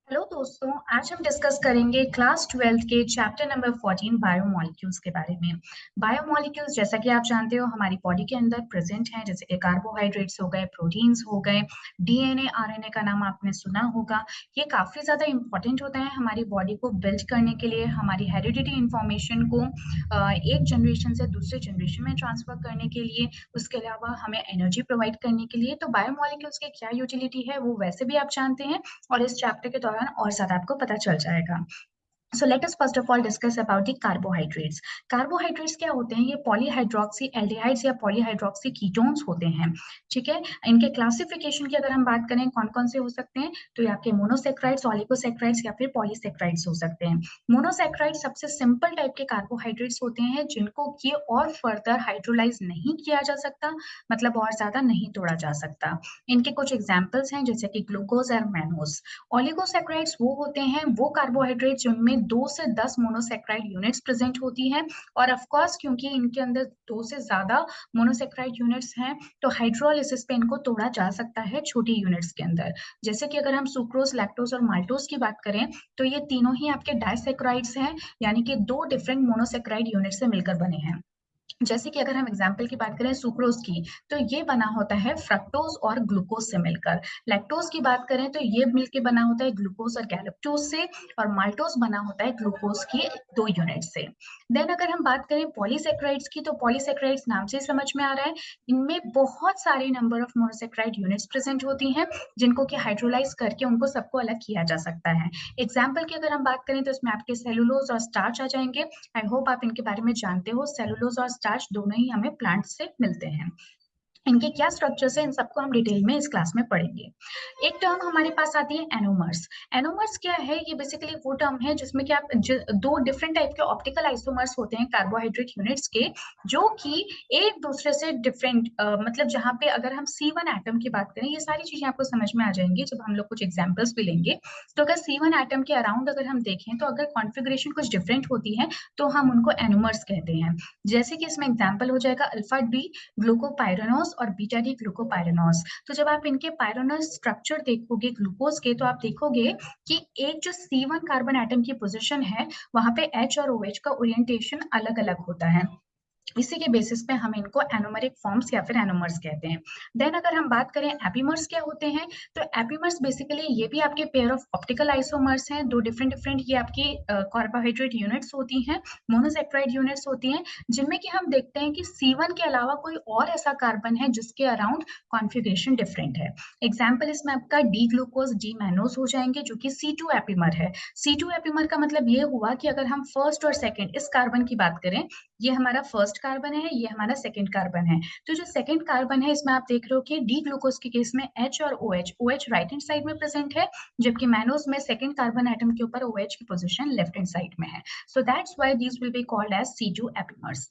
Hello दोस्तों, आज हम डिस्कस करेंगे क्लास 12th के चैप्टर नंबर 14 बायोमोलिक्यूल्स के बारे में। बायोमोलिक्यूल्स जैसा कि आप जानते हो हमारी बॉडी के अंदर प्रेजेंट हैं, जैसे कि कार्बोहाइड्रेट्स हो गए, प्रोटीन्स हो गए, डीएनए आरएनए का नाम आपने सुना होगा। ये काफी ज्यादा इंपॉर्टेंट होता है हमारी बॉडी को बिल्ड करने के लिए, हमारी हेरिडिटी इंफॉर्मेशन को एक जनरेशन से दूसरे जनरेशन में ट्रांसफर करने के लिए, उसके अलावा हमें एनर्जी प्रोवाइड करने के लिए। तो बायोमोलिक्यूल्स की क्या यूटिलिटी है वो वैसे भी आप जानते हैं और इस चैप्टर के दौरान और ज्यादा आपको पता चल जाएगा। So let us first of all discuss about the carbohydrates. Carbohydrates क्या होते हैं? ये पॉलीहाइड्रोक्सी एल्डिहाइड्स या पॉलीहाइड्रोक्सी कीटोन्स होते हैं। ठीक है, इनके क्लासिफिकेशन की अगर हम बात करें कौन कौन से हो सकते हैं, तो ये आपके मोनोसेक्राइड्स, ऑलिगोसेक्राइड्स या फिर पॉलीसेक्राइड्स हो सकते हैं। मोनोसेक्राइड सबसे सिंपल टाइप के कार्बोहाइड्रेट्स होते हैं जिनको कि और फर्दर हाइड्रोलाइज नहीं किया जा सकता, मतलब और ज्यादा नहीं तोड़ा जा सकता। इनके कुछ एग्जाम्पल्स हैं जैसे कि ग्लूकोज और मैनोज। ऑलिगोसैकेराइड्स वो होते हैं, वो कार्बोहाइड्रेट जिनमें 2 से 10 मोनोसैकेराइड यूनिट्स प्रेजेंट होती हैं, और ऑफ कोर्स क्योंकि इनके अंदर 2 से ज्यादा मोनोसैकेराइड यूनिट्स हैं तो हाइड्रोलिसिस पे इनको तोड़ा जा सकता है छोटी यूनिट्स के अंदर। जैसे कि अगर हम सुक्रोज, लैक्टोज और माल्टोज की बात करें तो ये तीनों ही आपके डाइसैकेराइड्स हैं, यानी कि 2 डिफरेंट मोनोसैकेराइड यूनिट से मिलकर बने हैं। जैसे कि अगर हम एग्जाम्पल की बात करें सुक्रोज की, तो ये बना होता है फ्रक्टोज और ग्लूकोज से मिलकर। लैक्टोज की बात करें तो ये मिलकर बना होता है ग्लूकोज और गैलेक्टोज से, और माल्टोज बना होता है ग्लूकोज की 2 यूनिट से। देन अगर हम बात करें पॉलीसेक्राइड्स की, तो पॉलीसेक्राइड्स नाम से समझ में आ रहा है, इनमें बहुत सारे number of monosaccharide units present होती हैं जिनको कि हाइड्रोलाइज करके उनको सबको अलग किया जा सकता है। एग्जाम्पल की अगर हम बात करें तो इसमें आपके सेलुलोज और स्टार्च आ जाएंगे। आई होप आप इनके बारे में जानते हो, सेलुलोज और स्टार्च दोनों ही हमें प्लांट से मिलते हैं। इनके क्या स्ट्रक्चर्स है इन सबको हम डिटेल में इस क्लास में पढ़ेंगे। एक टर्म हमारे पास आती है एनोमर्स। एनोमर्स क्या है? ये बेसिकली वो टर्म है जिसमें कि आप दो डिफरेंट टाइप के ऑप्टिकल आइसोमर्स होते हैं कार्बोहाइड्रेट यूनिट्स के, जो कि एक दूसरे से डिफरेंट, मतलब जहां पे अगर हम C1 एटम की बात करें, ये सारी चीजें आपको समझ में आ जाएंगी जब हम लोग कुछ एग्जांपल्स भी लेंगे। तो अगर C1 एटम के अराउंड अगर हम देखें तो अगर कॉन्फ़िगरेशन कुछ डिफरेंट होती है तो हम उनको एनोमर्स कहते हैं। जैसे कि इसमें एग्जाम्पल हो जाएगा अल्फा डी ग्लूकोपाइरानोस और बीटा डी ग्लूकोपाइरानोस। तो जब आप इनके पाइरानोस स्ट्रक्चर देखोगे ग्लूकोज के, तो आप देखोगे कि एक जो C1 कार्बन एटम की पोजीशन है वहां पे H और OH का ओरिएंटेशन अलग अलग होता है। इसी के बेसिस पे हम इनको एनोमेरिक फॉर्म्स या फिर एनोमर्स कहते हैं। देन अगर हम बात करें एपीमर्स क्या होते हैं, तो एपीमर्स बेसिकली ये भी आपके पेयर ऑफ ऑप्टिकल आइसोमर्स हैं, दो डिफरेंट डिफरेंट ये आपकी कार्बोहाइड्रेट यूनिट्स होती हैं, मोनोसेक्राइड यूनिट्स होती हैं, जिनमें कि हम देखते हैं कि C1 के अलावा कोई और ऐसा कार्बन है जिसके अराउंड कॉन्फ़िगरेशन डिफरेंट है। एग्जाम्पल इसमें आपका डी ग्लूकोज, डी मैनोज हो जाएंगे जो कि C2 एपीमर है। C2 एपीमर का मतलब ये हुआ कि अगर हम फर्स्ट और सेकेंड इस कार्बन की बात करें, ये हमारा फर्स्ट कार्बन है, ये हमारा सेकंड कार्बन है। तो जो सेकंड कार्बन है इसमें आप देख रहे हो कि डी ग्लूकोज के केस में H और OH राइट हैंड साइड में प्रेजेंट है, जबकि मैनोज में सेकंड कार्बन एटम के ऊपर OH की पोजीशन लेफ्ट हैंड साइड में है। So that's why these will be called as C2 epimers.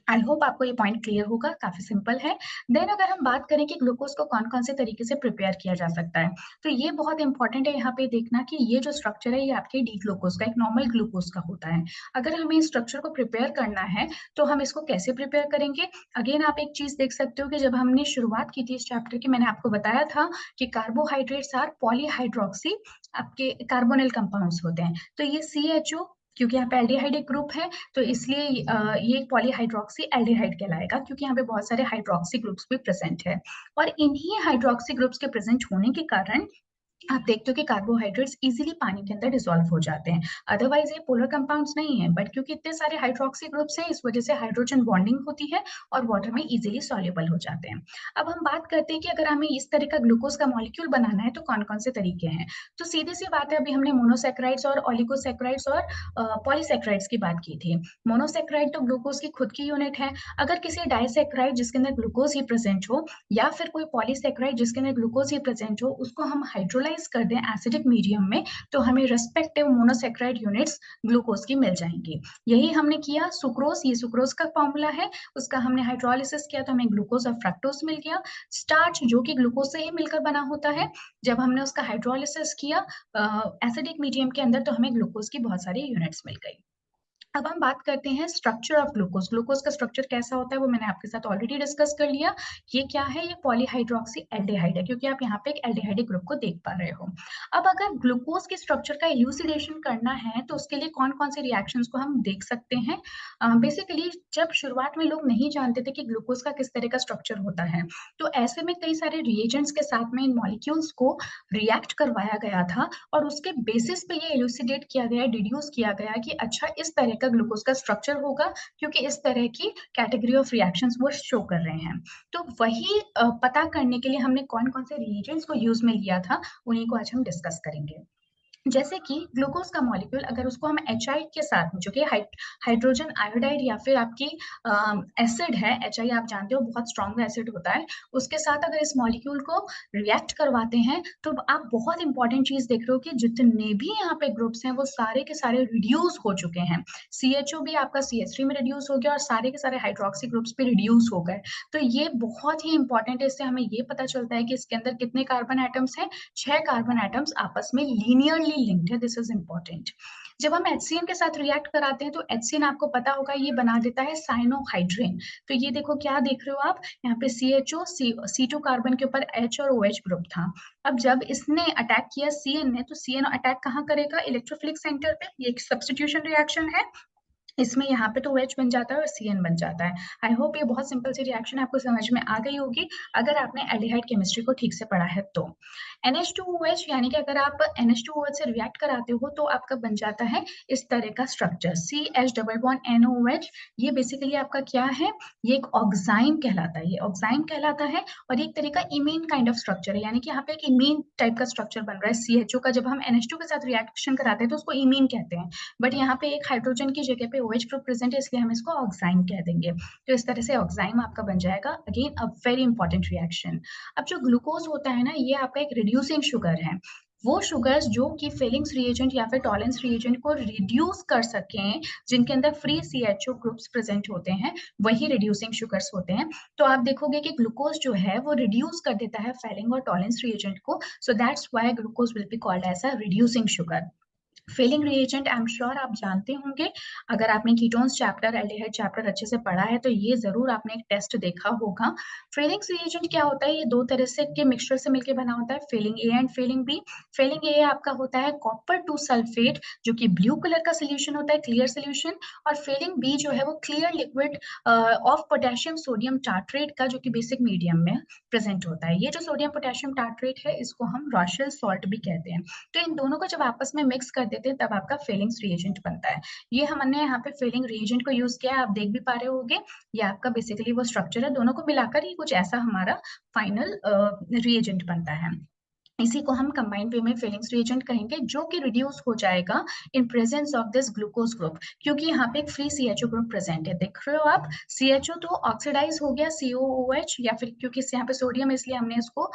I hope आपको ये पॉइंट क्लियर होगा, काफी सिंपल है। देन अगर हम बात करें कि ग्लूकोज को कौन कौन से तरीके से प्रिपेयर किया जा सकता है, तो ये बहुत इंपॉर्टेंट है यहाँ पे देखना कि ये जो स्ट्रक्चर है ये आपके डी ग्लूकोज का, एक नॉर्मल ग्लूकोज का होता है। अगर हमें इस स्ट्रक्चर को प्रिपेयर करना है तो हम इसको कैसे प्रिपेयर करेंगे? अगेन आप एक चीज देख सकते हो कि जब हमने शुरुआत की थी इस चैप्टर की, मैंने आपको बताया था कि कार्बोहाइड्रेट्स आर पॉलीहाइड्रोक्सी आपके कार्बोनिल कंपाउंड्स होते हैं। तो ये CHO, क्योंकि यहाँ पे एल्डिहाइड एक ग्रुप है, तो इसलिए ये पॉलीहाइड्रोक्सी एल्डिहाइड कहलाएगा, क्योंकि यहाँ पे बहुत सारे हाइड्रोक्सी ग्रुप्स भी प्रेजेंट है। और इन्हीं हाइड्रोक्सी ग्रुप्स के प्रेजेंट होने के कारण आप देखते हो कि कार्बोहाइड्रेट्स इजीली पानी के अंदर डिसॉल्व हो जाते हैं। अदरवाइज ये पोलर कंपाउंड्स नहीं है, बट क्योंकि इतने सारे हाइड्रोक्सी ग्रुप्स हैं इस वजह से हाइड्रोजन बॉन्डिंग होती है और वाटर में इजीली सॉल्युबल हो जाते हैं। अब हम बात करते हैं कि अगर हमें इस तरह का ग्लूकोज का मॉलिक्यूल बनाना है तो कौन कौन से तरीके हैं। तो सीधी सी बात है, अभी हमने मोनोसेक्राइड्स और ऑलिगोसेक्राइड्स और पॉलीसेक्राइड्स की बात की थी। मोनोसेक्राइड तो ग्लूकोज की खुद की यूनिट है। अगर किसी डाइसेक्राइड जिसके अंदर ग्लूकोज ही प्रेजेंट हो, या फिर कोई पॉलीसेक्राइड जिसके अंदर ग्लूकोज ही प्रेजेंट हो, उसको हम हाइड्रोलाइज कर दें एसिडिक मीडियम में, तो हमें रेस्पेक्टिव मोनोसेक्राइड यूनिट्स ग्लूकोज की मिल जाएंगी। यही हमने किया सुक्रोज, ये सुक्रोज का फॉर्मूला है, उसका हमने हाइड्रोलिसिस किया तो हमें ग्लूकोज और फ्रक्टोज मिल गया। स्टार्च जो कि ग्लूकोज से ही मिलकर बना होता है, जब हमने उसका हाइड्रोलिसिस किया एसिडिक मीडियम के अंदर तो हमें ग्लूकोज की बहुत सारी यूनिट्स मिल गई। अब हम बात करते हैं स्ट्रक्चर ऑफ ग्लूकोज। ग्लूकोज का स्ट्रक्चर कैसा होता है वो मैंने आपके साथ ऑलरेडी डिस्कस कर लिया। ये क्या है, ये पॉलीहाइड्रोक्सी एल्डिहाइड है, क्योंकि आप यहाँ पे एक एल्डिहाइडिक ग्रुप को देख पा रहे हो। अब अगर ग्लूकोज के स्ट्रक्चर का इल्यूसिडेशन करना है तो उसके लिए कौन कौन से रिएक्शंस को हम देख सकते हैं। बेसिकली जब शुरुआत में लोग नहीं जानते थे कि ग्लूकोज का किस तरह का स्ट्रक्चर होता है, तो ऐसे में कई सारे रिएजेंट्स के साथ में इन मॉलिक्यूल्स को रिएक्ट करवाया गया था और उसके बेसिस पे ये इल्यूसिडेट किया गया, डिड्यूस किया गया कि अच्छा इस तरह का ग्लूकोज का स्ट्रक्चर होगा, क्योंकि इस तरह की कैटेगरी ऑफ रिएक्शंस वो शो कर रहे हैं। तो वही पता करने के लिए हमने कौन-कौन से रिएजेंट्स को यूज में लिया था, उन्हीं को आज हम डिस्कस करेंगे। जैसे कि ग्लूकोज का मॉलिक्यूल अगर उसको हम एचआई के साथ जो कि हाइड्रोजन आयोडाइड या फिर आपकी एसिड है, एचआई आप जानते हो बहुत स्ट्रॉन्ग एसिड होता है, उसके साथ अगर इस मॉलिक्यूल को रिएक्ट करवाते हैं तो आप बहुत इंपॉर्टेंट चीज देख रहे हो कि जितने भी यहाँ पे ग्रुप्स हैं वो सारे के सारे रिड्यूस हो चुके हैं। सीएचओ भी आपका CH3 में रिड्यूस हो गया और सारे के सारे हाइड्रोक्सी ग्रुप्स भी रिड्यूस हो गए। तो ये बहुत ही इंपॉर्टेंट है, इससे हमें ये पता चलता है कि इसके अंदर कितने कार्बन एटम्स हैं। 6 कार्बन एटम्स आपस में लीनियरली लिंक्ड है, दिस इज इंपॉर्टेंट। जब हम HCN के साथ रिएक्ट कराते हैं तो HCN आपको पता होगा ये बना देता है साइनोहाइड्रेन। तो ये देखो क्या देख रहे हो आप, यहाँ पे CHO C2 कार्बन के ऊपर H और OH ग्रुप था। अब जब इसने अटैक किया CN ने, तो CN अटैक कहाँ करेगा, इलेक्ट्रोफिलिक सेंटर पे। ये एक सब्स्टिट्यूशन रिएक्शन है, इसमें यहाँ पे तो OH बन जाता है और CN बन जाता है। आई होप ये बहुत सिंपल सी रिएक्शन आपको समझ में आ गई होगी अगर आपने एल्डिहाइड केमिस्ट्री को ठीक से पढ़ा है तो। NH2OH यानी कि अगर आप NH2OH से रिएक्ट कराते हो तो आपका बन जाता है इस तरह का structure CH double bond NOH। ये बेसिकली आपका क्या है, ये एक ऑक्साइन कहलाता है, ये ऑक्साइन कहलाता है और एक तरह का इमीन काइंड ऑफ स्ट्रक्चर है, यानी कि यहाँ पे एक इमीन टाइप का स्ट्रक्चर बन रहा है CHO का। जब हम NH2 के साथ रिएक्शन कराते हैं तो उसको इमीन कहते हैं, बट यहाँ पे एक हाइड्रोजन की जगह पे OH ग्रुप प्रेजेंट है, इसलिए हम इसको ऑक्साइन कह देंगे। तो इस तरह से ऑक्साइन आपका बन जाएगा, again a very important reaction. अब जो ग्लूकोज होता है ना, ये आपका एक रिड्यूसिंग शुगर है। वो शुगर्स जो कि फेलिंग्स रिएजेंट या फिर टॉलेंस रिएजेंट को रिड्यूस कर सकें, जिनके अंदर फ्री CHO ग्रुप्स प्रेजेंट होते हैं, वही रिड्यूसिंग शुगर्स होते हैं। तो आप देखोगे कि ग्लूकोज जो है वो रिड्यूस कर देता है फेलिंग और टॉलेंस रिएजेंट को, so that's why glucose will be called as a reducing sugar. Fehling reagent I am sure आप जानते होंगे, अगर आपने कीटोन्स चैप्टर, एल्डिहाइड चैप्टर अच्छे से पढ़ा है तो ये जरूर आपने एक टेस्ट देखा होगा। फेलिंग रिएजेंट क्या होता है, ये दो तरह से के मिक्सचर से मिलकर बना होता है, Fehling A and Fehling B. Fehling A आपका होता है कॉपर 2 सल्फेट, जो कि ब्लू कलर का सोल्यूशन होता है, क्लियर सोल्यूशन। और फेलिंग बी जो है वो clear liquid of potassium sodium tartrate का, जो कि बेसिक मीडियम में प्रेजेंट होता है। ये जो सोडियम पोटेशियम टार्ट्रेट है इसको हम रॉशेल सॉल्ट भी कहते हैं। तो इन दोनों को जब आपस में मिक्स कर देते हैं तब आपका फेलिंग्स रिएजेंट बनता है। ये हमने यहाँ पे फेलिंग रिएजेंट को यूज किया है, आप देख भी पा रहे होगे। ये आपका बेसिकली वो स्ट्रक्चर है, दोनों को मिलाकर ही कुछ ऐसा हमारा फाइनल रिएजेंट बनता है। इसी को हम कंबाइंड वे में फेलिंग्स रिएजेंट कहेंगे, जो कि रिड्यूस हो जाएगा इन presence of this glucose group, क्योंकि यहाँ पे एक फ्री CHO ग्रुप प्रेजेंट है। देख रहे हो आप, CHO तो ऑक्सीडाइज हो गया COOH, या फिर क्योंकि यहाँ पे सोडियम है इसलिए हमने इसको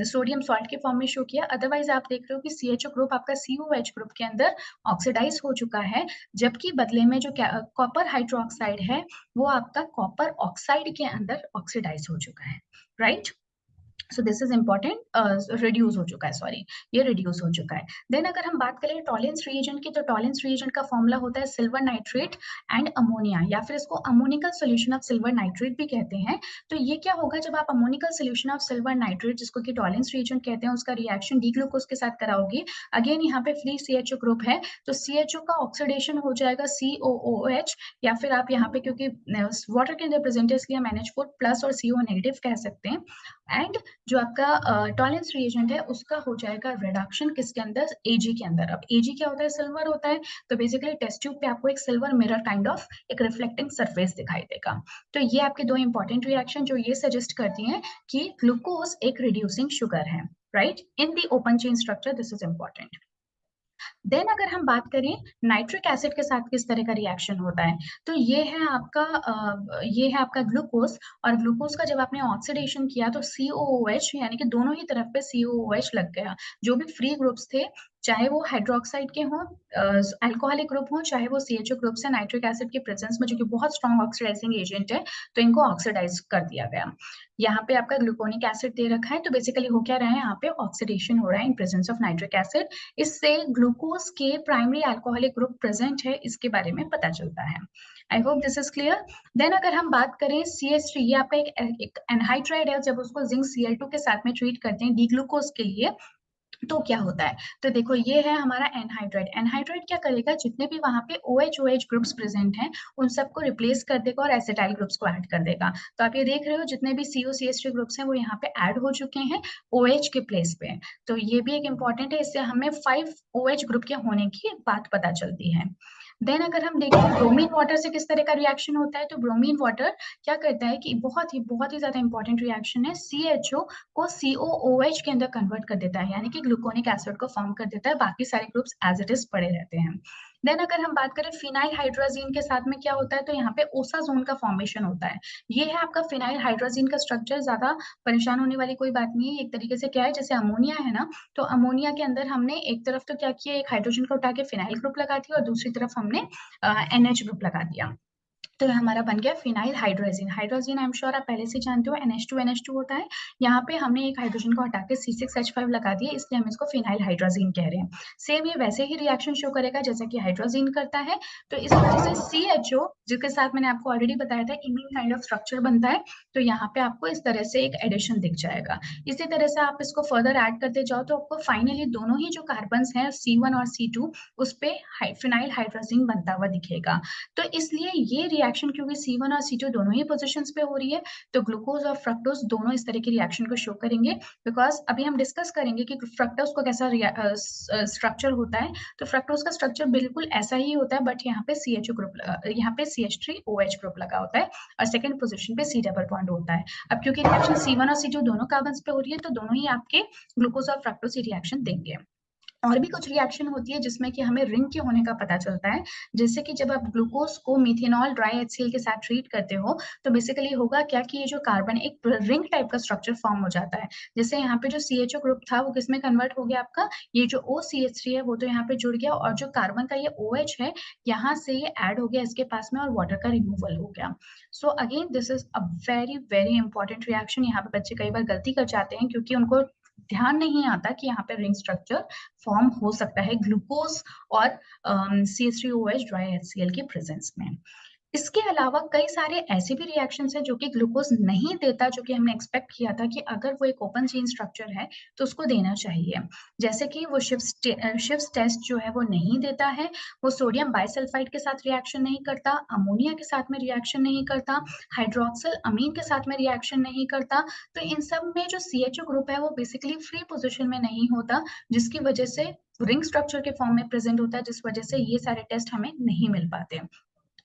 सोडियम सॉल्ट के फॉर्म में शो किया। अदरवाइज आप देख रहे हो कि CHO ग्रुप आपका COH ग्रुप के अंदर ऑक्सीडाइज हो चुका है, जबकि बदले में जो कॉपर हाइड्रोक्साइड है वो आपका कॉपर ऑक्साइड के अंदर ऑक्सीडाइज हो चुका है, right. So this is important, reduce हो चुका है, सॉरी, ये रिड्यूस हो चुका है। देन अगर हम बात करें टॉलेंस रिएजेंट की, तो टॉलेंस रिएजेंट का फॉर्मूला होता है सिल्वर नाइट्रेट एंड अमोनिया, या फिर इसको ammoniacal solution of silver nitrate भी कहते हैं। तो ये क्या होगा, जब आप ammoniacal solution of silver nitrate, जिसको कि टॉलेंस रिएजेंट कहते हैं, उसका रिएक्शन डी ग्लूकोज के साथ कराओगे, अगेन यहाँ पे फ्री CHO ग्रुप है, तो CHO का ऑक्सीडेशन हो जाएगा COOH, या फिर आप यहाँ पे क्योंकि वाटर के अंदर प्रेजेंट है इसलिए हम NH4 प्लस और CO नेगेटिव कह सकते हैं। एंड जो आपका टॉलेंस रिएजेंट है उसका हो जाएगा रिडक्शन किसके अंदर, Ag के अंदर। अब Ag क्या होता है, सिल्वर होता है, तो बेसिकली टेस्ट ट्यूब पे आपको एक सिल्वर मिरर काइंड ऑफ एक रिफ्लेक्टिंग सरफेस दिखाई देगा। तो ये आपके दो इंपॉर्टेंट रिएक्शन जो ये सजेस्ट करती हैं कि ग्लूकोज एक रिड्यूसिंग शुगर है, right, in the open chain structure, this is important. Then अगर हम बात करें नाइट्रिक एसिड के साथ किस तरह का रिएक्शन होता है, तो ये है आपका ग्लूकोज, और ग्लूकोज का जब आपने ऑक्सीडेशन किया तो COOH, यानी कि दोनों ही तरफ पे COOH लग गया। जो भी फ्री ग्रुप्स थे, चाहे वो हाइड्रोक्साइड के हों, अल्कोहलिक ग्रुप हो, चाहे वो CHO ग्रुप से, नाइट्रिक एसिड के प्रेजेंस में, जो कि बहुत स्ट्रॉन्ग ऑक्सीडाइजिंग एजेंट है, तो इनको ऑक्सीडाइज कर दिया गया। यहाँ पे आपका ग्लूकोनिक एसिड दे रखा है, तो बेसिकली हो क्या रहा है, यहाँ पे ऑक्सीडेशन हो रहा है in presence of nitric acid. इससे ग्लूकोज ग्लूकोज के प्राइमरी अल्कोहलिक ग्रुप प्रेजेंट है इसके बारे में पता चलता है। I hope this is clear. Then अगर हम बात करें CH3, ये आपका एक एनहाइड्राइड है, जब उसको जिंक Cl2 के साथ में ट्रीट करते हैं डीग्लूकोज के लिए तो क्या होता है, तो देखो ये है हमारा एनहाइड्राइड। एनहाइड्राइड क्या करेगा, जितने भी वहां पे OH ग्रुप्स प्रेजेंट हैं उन सबको रिप्लेस कर देगा और एसिटाइल ग्रुप्स को ऐड कर देगा। तो आप ये देख रहे हो जितने भी COCH3 ग्रुप्स हैं वो यहाँ पे ऐड हो चुके हैं OH के प्लेस पे। तो ये भी एक इंपॉर्टेंट है, इससे हमें 5 OH ग्रुप के होने की बात पता चलती है। देन अगर हम देखें ब्रोमीन वाटर से किस तरह का रिएक्शन होता है, तो ब्रोमीन वाटर क्या करता है कि बहुत ही ज्यादा इंपॉर्टेंट रिएक्शन है, CHO को COOH के अंदर कन्वर्ट कर देता है, यानी कि ग्लूकोनिक एसिड को फॉर्म कर देता है, बाकी सारे ग्रुप्स एज इट इज पड़े रहते हैं। देन अगर हम बात करें फिनाइल हाइड्रोजीन के साथ में क्या होता है, तो यहाँ पे ओसाजोन का फॉर्मेशन होता है। ये है आपका फिनाइल हाइड्रोजीन का स्ट्रक्चर। ज्यादा परेशान होने वाली कोई बात नहीं है, एक तरीके से क्या है जैसे अमोनिया है ना, तो अमोनिया के अंदर हमने एक तरफ तो क्या किया, एक हाइड्रोजन को उठा के फिनाइल ग्रुप लगा दिया और दूसरी तरफ हमने NH ग्रुप लगा दिया, तो हमारा बन गया phenyl hydrazine. Hydrazine I am sure आप पहले से जानते हो NH2 होता है। यहाँ पे हमने एक हाइड्रोजन को हटा के C6H5 लगा दिया, इसलिए हम इसको फिनाइल हाइड्रोजीन कह रहे हैं। सेम ये वैसे ही रिएक्शन शो करेगा जैसे कि हाइड्रोजीन करता है। तो इस वजह से CHO जिसके साथ मैंने आपको ऑलरेडी बताया था इमीन काइंड ऑफ स्ट्रक्चर बनता है, तो यहाँ पे आपको इस तरह से एक एडिशन दिख जाएगा। इसी तरह से आप इसको फर्दर ऐड करते जाओ तो आपको फाइनली दोनों ही जो कार्बन है C1 और C2 उस पे फिनाइल हाइड्रोजीन बनता हुआ दिखेगा। तो इसलिए ये रिएक्शन क्योंकि C1 और C2 दोनों ही पोजीशंस पे हो रही है, तो ग्लूकोज और फ्रक्टोज दोनों इस तरह की रिएक्शन को शो करेंगे। बिकॉज अभी हम डिस्कस करेंगे कि फ्रक्टोज को कैसा स्ट्रक्चर होता है, तो फ्रक्टोज का स्ट्रक्चर बिल्कुल ऐसा ही होता है, बट यहाँ पे CHO ग्रुप, यहाँ पे CH3OH ग्रुप लगा होता है और सेकंड पोजीशन पे C डबल बॉन्ड होता है। अब क्योंकि रिएक्शन C1 और C2 दोनों कार्बन पे हो रही है, तो दोनों ही आपके ग्लूकोज और फ्रक्टोज रिएक्शन देंगे। और भी कुछ रिएक्शन होती है जिसमें कि हमें रिंग के होने का पता चलता है, जैसे कि जब आप ग्लूकोज को मिथेनॉल ड्राई HCl के साथ ट्रीट करते हो तो बेसिकली होगा क्या कि ये जो कार्बन एक रिंग टाइप का स्ट्रक्चर फॉर्म हो जाता है। जैसे यहाँ पे जो CHO ग्रुप था वो किसमें कन्वर्ट हो गया आपका, ये जो OCH3 है वो तो यहाँ पे जुड़ गया और जो कार्बन का ये OH है यहाँ से ये ऐड हो गया इसके पास में और वाटर का रिमूवल हो गया। So again this is a very very important reaction. यहाँ पे बच्चे कई बार गलती कर जाते हैं क्योंकि उनको ध्यान नहीं आता कि यहाँ पे रिंग स्ट्रक्चर फॉर्म हो सकता है ग्लूकोज और CH3OH ड्राई HCl के प्रेजेंस में। इसके अलावा कई सारे ऐसे भी रिएक्शंस हैं जो कि ग्लूकोज नहीं देता, जो कि हमने एक्सपेक्ट किया था कि अगर वो एक ओपन चेन स्ट्रक्चर है तो उसको देना चाहिए। जैसे कि वो शिफ्स टेस्ट जो है वो नहीं देता है, वो सोडियम बाइसल्फाइड के साथ रिएक्शन नहीं करता, अमोनिया के साथ में रिएक्शन नहीं करता, हाइड्रोक्सिल अमीन के साथ में रिएक्शन नहीं करता। तो इन सब में जो CHO ग्रुप है वो बेसिकली फ्री पोजिशन में नहीं होता, जिसकी वजह से रिंग स्ट्रक्चर के फॉर्म में प्रेजेंट होता है, जिस वजह से ये सारे टेस्ट हमें नहीं मिल पाते।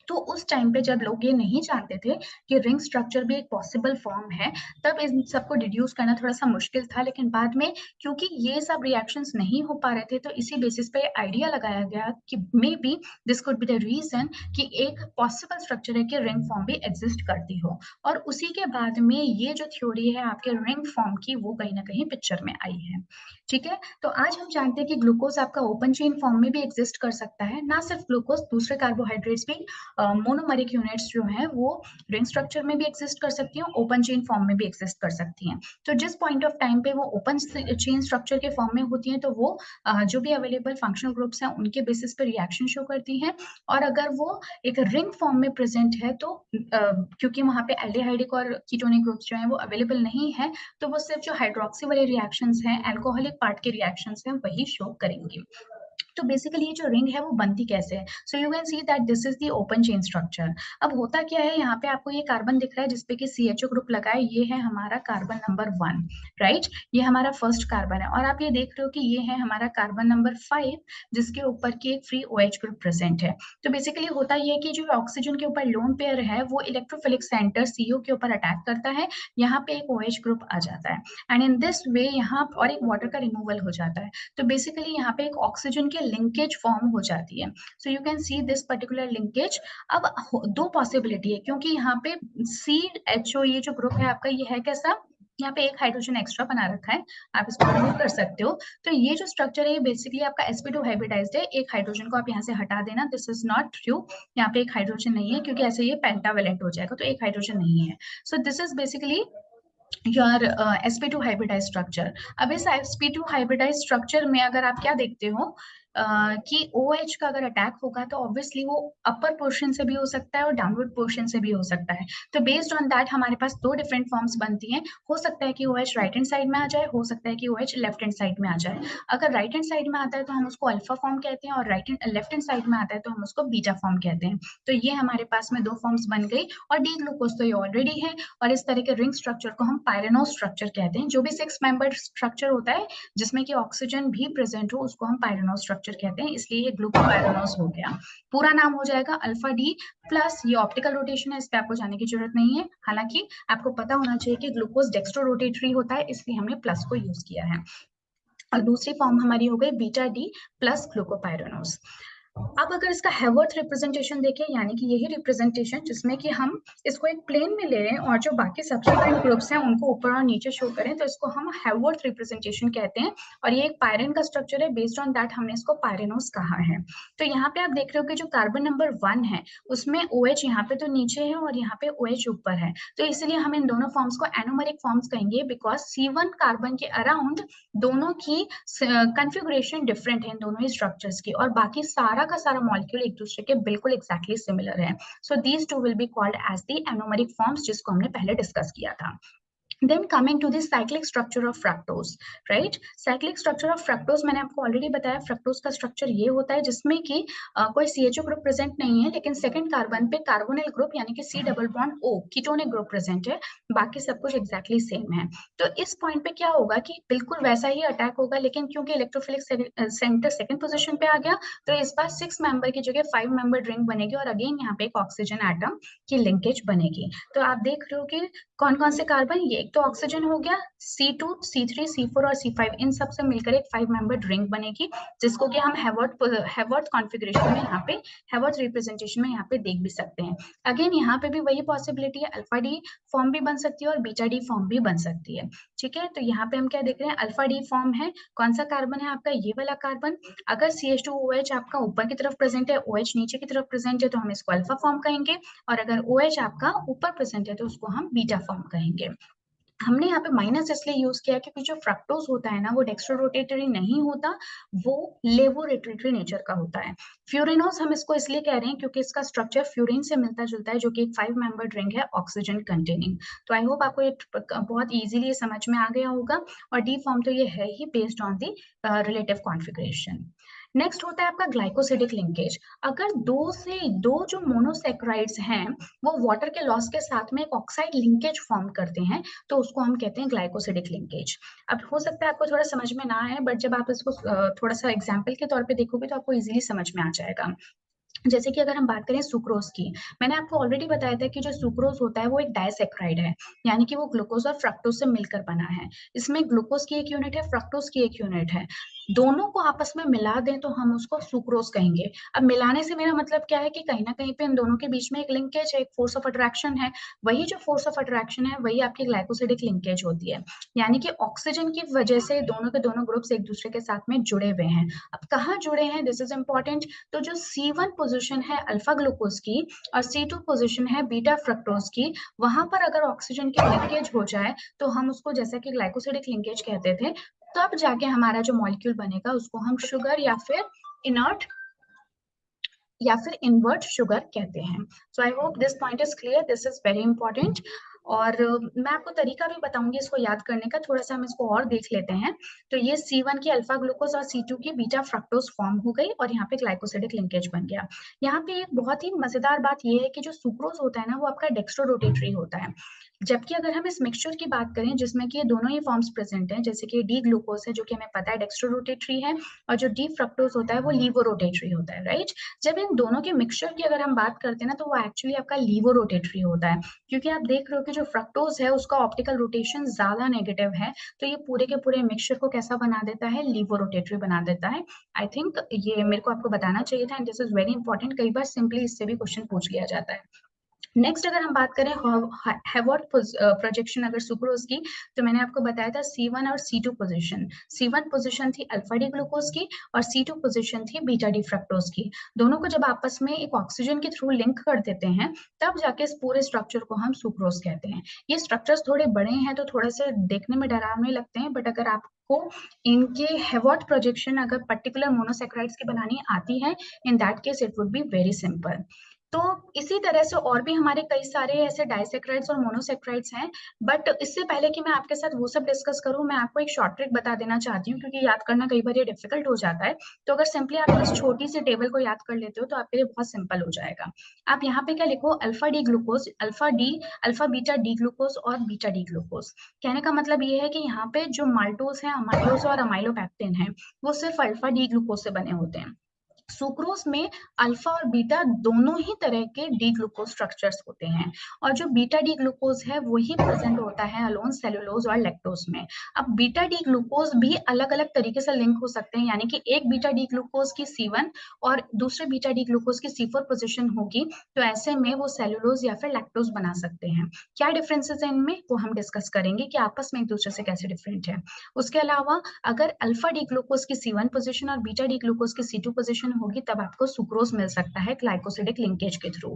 तो उस टाइम पे जब लोग ये नहीं जानते थे कि रिंग स्ट्रक्चर भी एक पॉसिबल फॉर्म है, तब इन सबको डिड्यूस करना थोड़ा सा मुश्किल था। लेकिन बाद में क्योंकि ये सब रिएक्शंस नहीं हो पा रहे थे, तो इसी बेसिस पे आइडिया लगाया गया कि maybe this could be the reason कि एक पॉसिबल स्ट्रक्चर है कि रिंग फॉर्म भी एग्जिस्ट करती हो। और उसी के बाद में ये जो थ्योरी है आपके रिंग फॉर्म की वो कहीं ना कहीं पिक्चर में आई है। ठीक है, तो आज हम जानते हैं कि ग्लूकोज आपका ओपन चेन फॉर्म में भी एग्जिस्ट कर सकता है। ना सिर्फ ग्लूकोज, दूसरे कार्बोहाइड्रेट्स भी मोनोमरिक यूनिट्स जो हैं वो रिंग स्ट्रक्चर में भी एग्जिस्ट कर सकती हैं, ओपन चेन फॉर्म में भी एग्जिस्ट कर सकती हैं। तो जिस पॉइंट ऑफ टाइम पे वो ओपन चेन स्ट्रक्चर के फॉर्म में होती हैं तो वो जो भी अवेलेबल फंक्शनल ग्रुप्स हैं उनके बेसिस पर रिएक्शन शो करती हैं। और अगर वो एक रिंग फॉर्म में प्रेजेंट है तो क्योंकि वहाँ पे एल्डिहाइडिक और कीटोनिक ग्रुप्स जो हैं वो अवेलेबल नहीं है, तो वो सिर्फ जो हाइड्रोक्सी वाले रिएक्शंस हैं, अल्कोहलिक पार्ट के रिएक्शंस हैं, वही शो करेंगे। तो बेसिकली ये जो रिंग है वो बनती कैसे है, so you can see that this is the open chain structure. अब होता क्या है, यहाँ पे आपको ये कार्बन दिख रहा है जिसपे कि CHO ग्रुप लगा है, ये है हमारा कार्बन नंबर 1, राइट, ये हमारा फर्स्ट कार्बन है। और आप ये देख रहे हो कि ये है हमारा कार्बन नंबर 5 जिसके ऊपर की एक फ्री OH ग्रुप प्रेजेंट है। तो बेसिकली होता ये है कि जो ऑक्सीजन के ऊपर लोन पेयर है वो इलेक्ट्रोफिलिक सेंटर CO के ऊपर अटैक करता है, यहाँ पे एक OH ग्रुप आ जाता है एंड इन दिस वे यहाँ और एक वाटर का रिमूवल हो जाता है। तो बेसिकली यहाँ पे एक ऑक्सीजन की लिंकेज फॉर्म हो जाती है। So you can see this particular linkage. अब दो पॉसिबिलिटी है क्योंकि यहाँ पे CHO ये जो ग्रुप है आपका ये है कैसा, यहाँ पे एक हाइड्रोजन एक्स्ट्रा बना रखा है, आप इसको रिमूव कर सकते हो। तो ये जो स्ट्रक्चर है बेसिकली आपका sp2 हाइब्रिडाइज्ड है, एक हाइड्रोजन को आप यहाँ से हटा देना, दिस इज नॉट ट्रू, यहाँ पे एक हाइड्रोजन नहीं है क्योंकि ऐसे ये पेंटावेलेंट हो जाएगा, तो एक हाइड्रोजन नहीं है। So this is basically your sp2 hybridise structure. अब इस sp2 हाइब्रिडाइज स्ट्रक्चर में अगर आप क्या देखते हो कि OH का अगर अटैक होगा तो ऑब्वियसली वो अपर पोर्शन से भी हो सकता है और डाउनवर्ड पोर्शन से भी हो सकता है। तो बेस्ड ऑन दैट हमारे पास दो डिफरेंट फॉर्म्स बनती हैं। हो सकता है कि OH राइट हैंड साइड में आ जाए, हो सकता है कि OH लेफ्ट हैंड साइड में आ जाए। अगर राइट हैंड साइड में आता है तो हम उसको अल्फा फॉर्म कहते हैं, और लेफ्ट हैंड साइड में आता है तो हम उसको बीटा फॉर्म कहते हैं। तो ये हमारे पास में दो फॉर्म्स बन गई, और डी ग्लूकोज तो ये ऑलरेडी है, और इस तरह के रिंग स्ट्रक्चर को हम पायरेनोज स्ट्रक्चर कहते हैं। जो भी 6 मेंबर स्ट्रक्चर होता है जिसमें कि ऑक्सीजन भी प्रेजेंट हो उसको हम पायरेनोज स्ट्रक्चर कहते हैं, इसलिए ये ग्लूकोपायरेनोज हो गया। पूरा नाम हो जाएगा अल्फा डी प्लस, ये ऑप्टिकल रोटेशन है, इस पे आपको जाने की जरूरत नहीं है। हालांकि आपको पता होना चाहिए कि ग्लूकोज डेक्स्ट्रो रोटेटरी होता है, इसलिए हमने प्लस को यूज किया है। और दूसरी फॉर्म हमारी हो गई बीटा डी प्लस ग्लूकोपायरेनोज। अब अगर इसका हैवर्थ रिप्रेजेंटेशन देखें, यानी कि यही रिप्रेजेंटेशन जिसमें कि हम इसको एक प्लेन में ले रहे हैं और जो बाकी सब्सिक्वेंट ग्रुप्स हैं उनको ऊपर और नीचे शो करें, तो इसको हम हैवर्थ रिप्रेजेंटेशन कहते हैं। और ये एक पायरेन का स्ट्रक्चर है, बेस्ड ऑन दैट हमने इसको पायरेनोस कहा है। तो यहाँ पे आप देख रहे हो कि जो कार्बन नंबर 1 है उसमें OH यहाँ पे तो नीचे है और यहाँ पे OH ऊपर है, तो इसलिए हम इन दोनों फॉर्म्स को एनोमेरिक फॉर्म्स कहेंगे, बिकॉज C1 कार्बन के अराउंड दोनों की कन्फिगुरेशन डिफरेंट है इन दोनों ही स्ट्रक्चर्स की, और बाकी सारा का सारा मॉलिक्यूल एक दूसरे के बिल्कुल एक्जैक्टली सिमिलर है। So these two will be called as the anomeric forms, जिसको हमने पहले डिस्कस किया था। Then coming to the cyclic structure of fructose, right? Cyclic structure of fructose मैंने आपको ऑलरेडी बताया, फ्रक्टोज का स्ट्रक्चर ये होता है जिसमें कि कोई CHO ग्रुप प्रेजेंट नहीं है, लेकिन सेकंड कार्बन पे कार्बोनिल ग्रुप यानी कि C double bond O ketonic group present है, बाकी सब कुछ एग्जैक्टली सेम है। तो इस पॉइंट पे क्या होगा कि बिल्कुल वैसा ही अटैक होगा, लेकिन क्योंकि इलेक्ट्रोफिलिक सेंटर सेकंड पोजीशन पे आ गया, तो इस बार 6 मेंबर की जगह 5 मेंबर रिंग बनेगी, और अगेन यहाँ पे एक ऑक्सीजन एटम की लिंकेज बनेगी। तो आप देख रहे हो कि कौन कौन से कार्बन, ये एक तो ऑक्सीजन हो गया, C2, C3, C4 और C5, इन सब से मिलकर एक 5 मेंबर रिंग बनेगी, जिसको कि हम हैवर्थ कॉन्फ़िगरेशन में यहाँ पे हैवर्थ रिप्रेजेंटेशन में यहाँ पे देख भी सकते हैं। अगेन यहाँ पे भी वही पॉसिबिलिटी है, अल्फा डी फॉर्म भी बन सकती है और बीटा डी फॉर्म भी बन सकती है। ठीक है, तो यहाँ पे हम क्या देख रहे हैं, अल्फा डी फॉर्म है। कौन सा कार्बन है आपका, ये वाला कार्बन। अगर CH2OH आपका ऊपर की तरफ प्रेजेंट है, OH नीचे की तरफ प्रेजेंट है, तो हम इसको अल्फा फॉर्म कहेंगे, और अगर OH आपका ऊपर प्रेजेंट है तो उसको हम बीटा फॉर्म कहेंगे। हमने यहाँ पे माइनस इसलिए यूज किया क्योंकि जो फ्रक्टोज होता है ना वो डेक्स्ट्रो रोटेटरी नहीं होता, वो लेवो रोटेटरी नेचर का होता है। फ्यूरेनोज हम इसको इसलिए कह रहे हैं क्योंकि इसका स्ट्रक्चर फ्यूरिन से मिलता जुलता है, जो कि एक 5 मेंबर रिंग है ऑक्सीजन कंटेनिंग। तो आई होप आपको ये बहुत इजीली समझ में आ गया होगा, और डी फॉर्म तो ये है ही based on the relative configuration. Next होता है आपका ग्लाइकोसिडिक लिंकेज। अगर दो जो मोनोसेक्राइड्स हैं वो वाटर के लॉस के साथ में एक ऑक्साइड लिंकेज फॉर्म करते हैं, तो उसको हम कहते हैं ग्लाइकोसिडिक लिंकेज। अब हो सकता है आपको थोड़ा समझ में ना आए, बट जब आप इसको थोड़ा सा एग्जाम्पल के तौर पे देखोगे तो आपको इजीली समझ में आ जाएगा। जैसे कि अगर हम बात करें सुक्रोज की, मैंने आपको ऑलरेडी बताया था कि जो सुक्रोज होता है वो एक डाइसेक्राइड है, यानी कि वो ग्लूकोज और फ्रक्टोज से मिलकर बना है। इसमें ग्लूकोज की एक यूनिट है, फ्रक्टोज की एक यूनिट है, दोनों को आपस में मिला दें तो हम उसको सुक्रोज कहेंगे। अब मिलाने से मेरा मतलब क्या है कि कहीं ना कहीं पे इन दोनों के बीच में एक लिंकेज है, एक फोर्स ऑफ अट्रैक्शन है। वही जो फोर्स ऑफ अट्रैक्शन है वही आपकी ग्लाइकोसिडिक लिंकेज होती है, यानी कि ऑक्सीजन की वजह से दोनों के दोनों ग्रुप्स एक दूसरे के साथ में जुड़े हुए हैं। अब कहाँ जुड़े हैं, दिस इज इंपॉर्टेंट। तो जो C1 पोजीशन है अल्फा ग्लूकोज की और C2 पोजीशन है बीटा फ्रक्टोज की, वहां पर अगर ऑक्सीजन की लिंकेज हो जाए तो हम उसको, जैसा कि ग्लाइकोसिडिक लिंकेज कहते थे, तब जाके हमारा जो मॉलिक्यूल बनेगा उसको हम शुगर या फिर इनर्ट या फिर इन्वर्ट शुगर कहते हैं। So I hope this point is clear, this is very important. और मैं आपको तरीका भी बताऊंगी इसको याद करने का, थोड़ा सा हम इसको और देख लेते हैं। तो ये C1 की अल्फा ग्लूकोज और C2 की बीटा फ्रक्टोज फॉर्म हो गई, और यहाँ पे ग्लाइकोसिडिक लिंकेज बन गया। यहाँ पे एक बहुत ही मजेदार बात ये है कि जो सुक्रोज होता है ना वो आपका डेक्स्ट्रो रोटेटरी होता है, जबकि अगर हम इस मिक्सचर की बात करें जिसमें कि ये दोनों ही फॉर्म्स प्रेजेंट हैं, जैसे कि डी ग्लूकोज है जो कि हमें पता है डेक्स्ट्रो रोटेटरी है, और जो डी फ्रक्टोज होता है वो लीवो रोटेटरी होता है, राइट। जब इन दोनों के मिक्सचर की अगर हम बात करते हैं ना तो वो एक्चुअली आपका लीवो रोटेटरी होता है, क्योंकि आप देख रहे हो कि जो फ्रक्टोज है उसका ऑप्टिकल रोटेशन ज्यादा नेगेटिव है, तो ये पूरे के पूरे मिक्सचर को कैसा बना देता है, लीवो रोटेटरी बना देता है। आई थिंक ये मेरे को आपको बताना चाहिए था, and this is very important, कई बार सिंपली इससे भी क्वेश्चन पूछ लिया जाता है। नेक्स्ट अगर हम बात करें हैवॉर्ट प्रोजेक्शन अगर सुक्रोज की, तो मैंने आपको बताया था C1 और C2 पोजीशन। C1 पोजीशन थी अल्फा डी ग्लूकोज की और C2 पोजीशन थी बीटा डी फ्रक्टोज की। दोनों को जब आपस में एक ऑक्सीजन के थ्रू लिंक कर देते हैं, तब जाके इस पूरे स्ट्रक्चर को हम सुक्रोज कहते हैं। ये स्ट्रक्चर्स थोड़े बड़े हैं तो थोड़े से देखने में डरावने लगते हैं, बट अगर आपको इनके हैवॉर्ट प्रोजेक्शन अगर पर्टिकुलर मोनोसेक्राइड्स की बनानी आती है, in that case it would be very simple. तो इसी तरह से और भी हमारे कई सारे ऐसे डाइसेक्राइड्स और मोनोसेक्राइड्स हैं, बट इससे पहले कि मैं आपके साथ वो सब डिस्कस करूं, मैं आपको एक शॉर्ट ट्रिक बता देना चाहती हूँ, क्योंकि याद करना कई बार ये डिफिकल्ट हो जाता है। तो अगर सिंपली आप इस छोटी सी टेबल को याद कर लेते हो तो आपके लिए बहुत सिंपल हो जाएगा। आप यहाँ पे क्या लिखो, alpha D glucose, alpha beta D glucose और बीटा डी ग्लूकोज। कहने का मतलब ये है कि यहाँ पे जो माल्टोज है, अमाइलोज और अमाइलोपैक्टिन है, वो सिर्फ अल्फा डी ग्लूकोज से बने होते हैं। सुक्रोज में अल्फा और बीटा दोनों ही तरह के डी ग्लूकोज स्ट्रक्चर्स होते हैं, और जो बीटा डी ग्लूकोज है वही प्रेजेंट होता है अलोन सेलुलोज और लैक्टोज में। अब बीटा डी ग्लूकोज भी अलग अलग तरीके से लिंक हो सकते हैं, यानी कि एक बीटा डी ग्लूकोज की C1 और दूसरे बीटा डी ग्लूकोज की C4 पोजीशन होगी, तो ऐसे में वो सेलुलोज या फिर लैक्टोज बना सकते हैं। क्या डिफरेंसेस है इनमें, वो हम डिस्कस करेंगे कि आपस में एक दूसरे से कैसे डिफरेंट है। उसके अलावा अगर अल्फा डी ग्लूकोज की C1 पोजीशन और बीटा डी ग्लूकोज की C2 पोजीशन होगी, तब आपको सुक्रोज मिल सकता है ग्लाइकोसिडिक लिंकेज के थ्रू।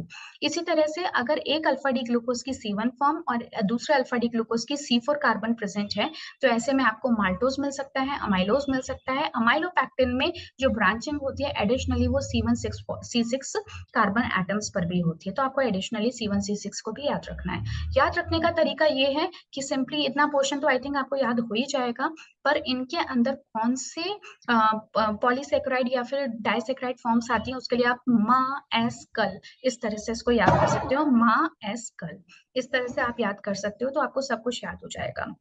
इसी तरह से अगर एक अल्फा डी ग्लूकोज की C1 फॉर्म और दूसरे अल्फा डी ग्लूकोज की C4 कार्बन प्रेजेंट है, तो ऐसे में आपको माल्टोज मिल सकता है, अमाइलोज मिल सकता है। अमाइलोपैक्टिन में जो ब्रांचिंग होती है एडिशनली वो C6 कार्बन एटम्स पर भी होती है, तो आपको एडिशनली C1 C6 को भी याद रखना है। याद रखने का तरीका ये है कि सिंपली इतना पोर्शन तो आई थिंक आपको याद हो ही जाएगा, पर इनके अंदर कौन से पॉलीसेक्राइड या फिर डाइसेक्राइड फॉर्म्स आती हैं, उसके लिए आप माँ एस कल इस तरह से इसको याद कर सकते हो। माँ एस कल इस तरह से आप याद कर सकते हो, तो आपको सब कुछ याद हो जाएगा।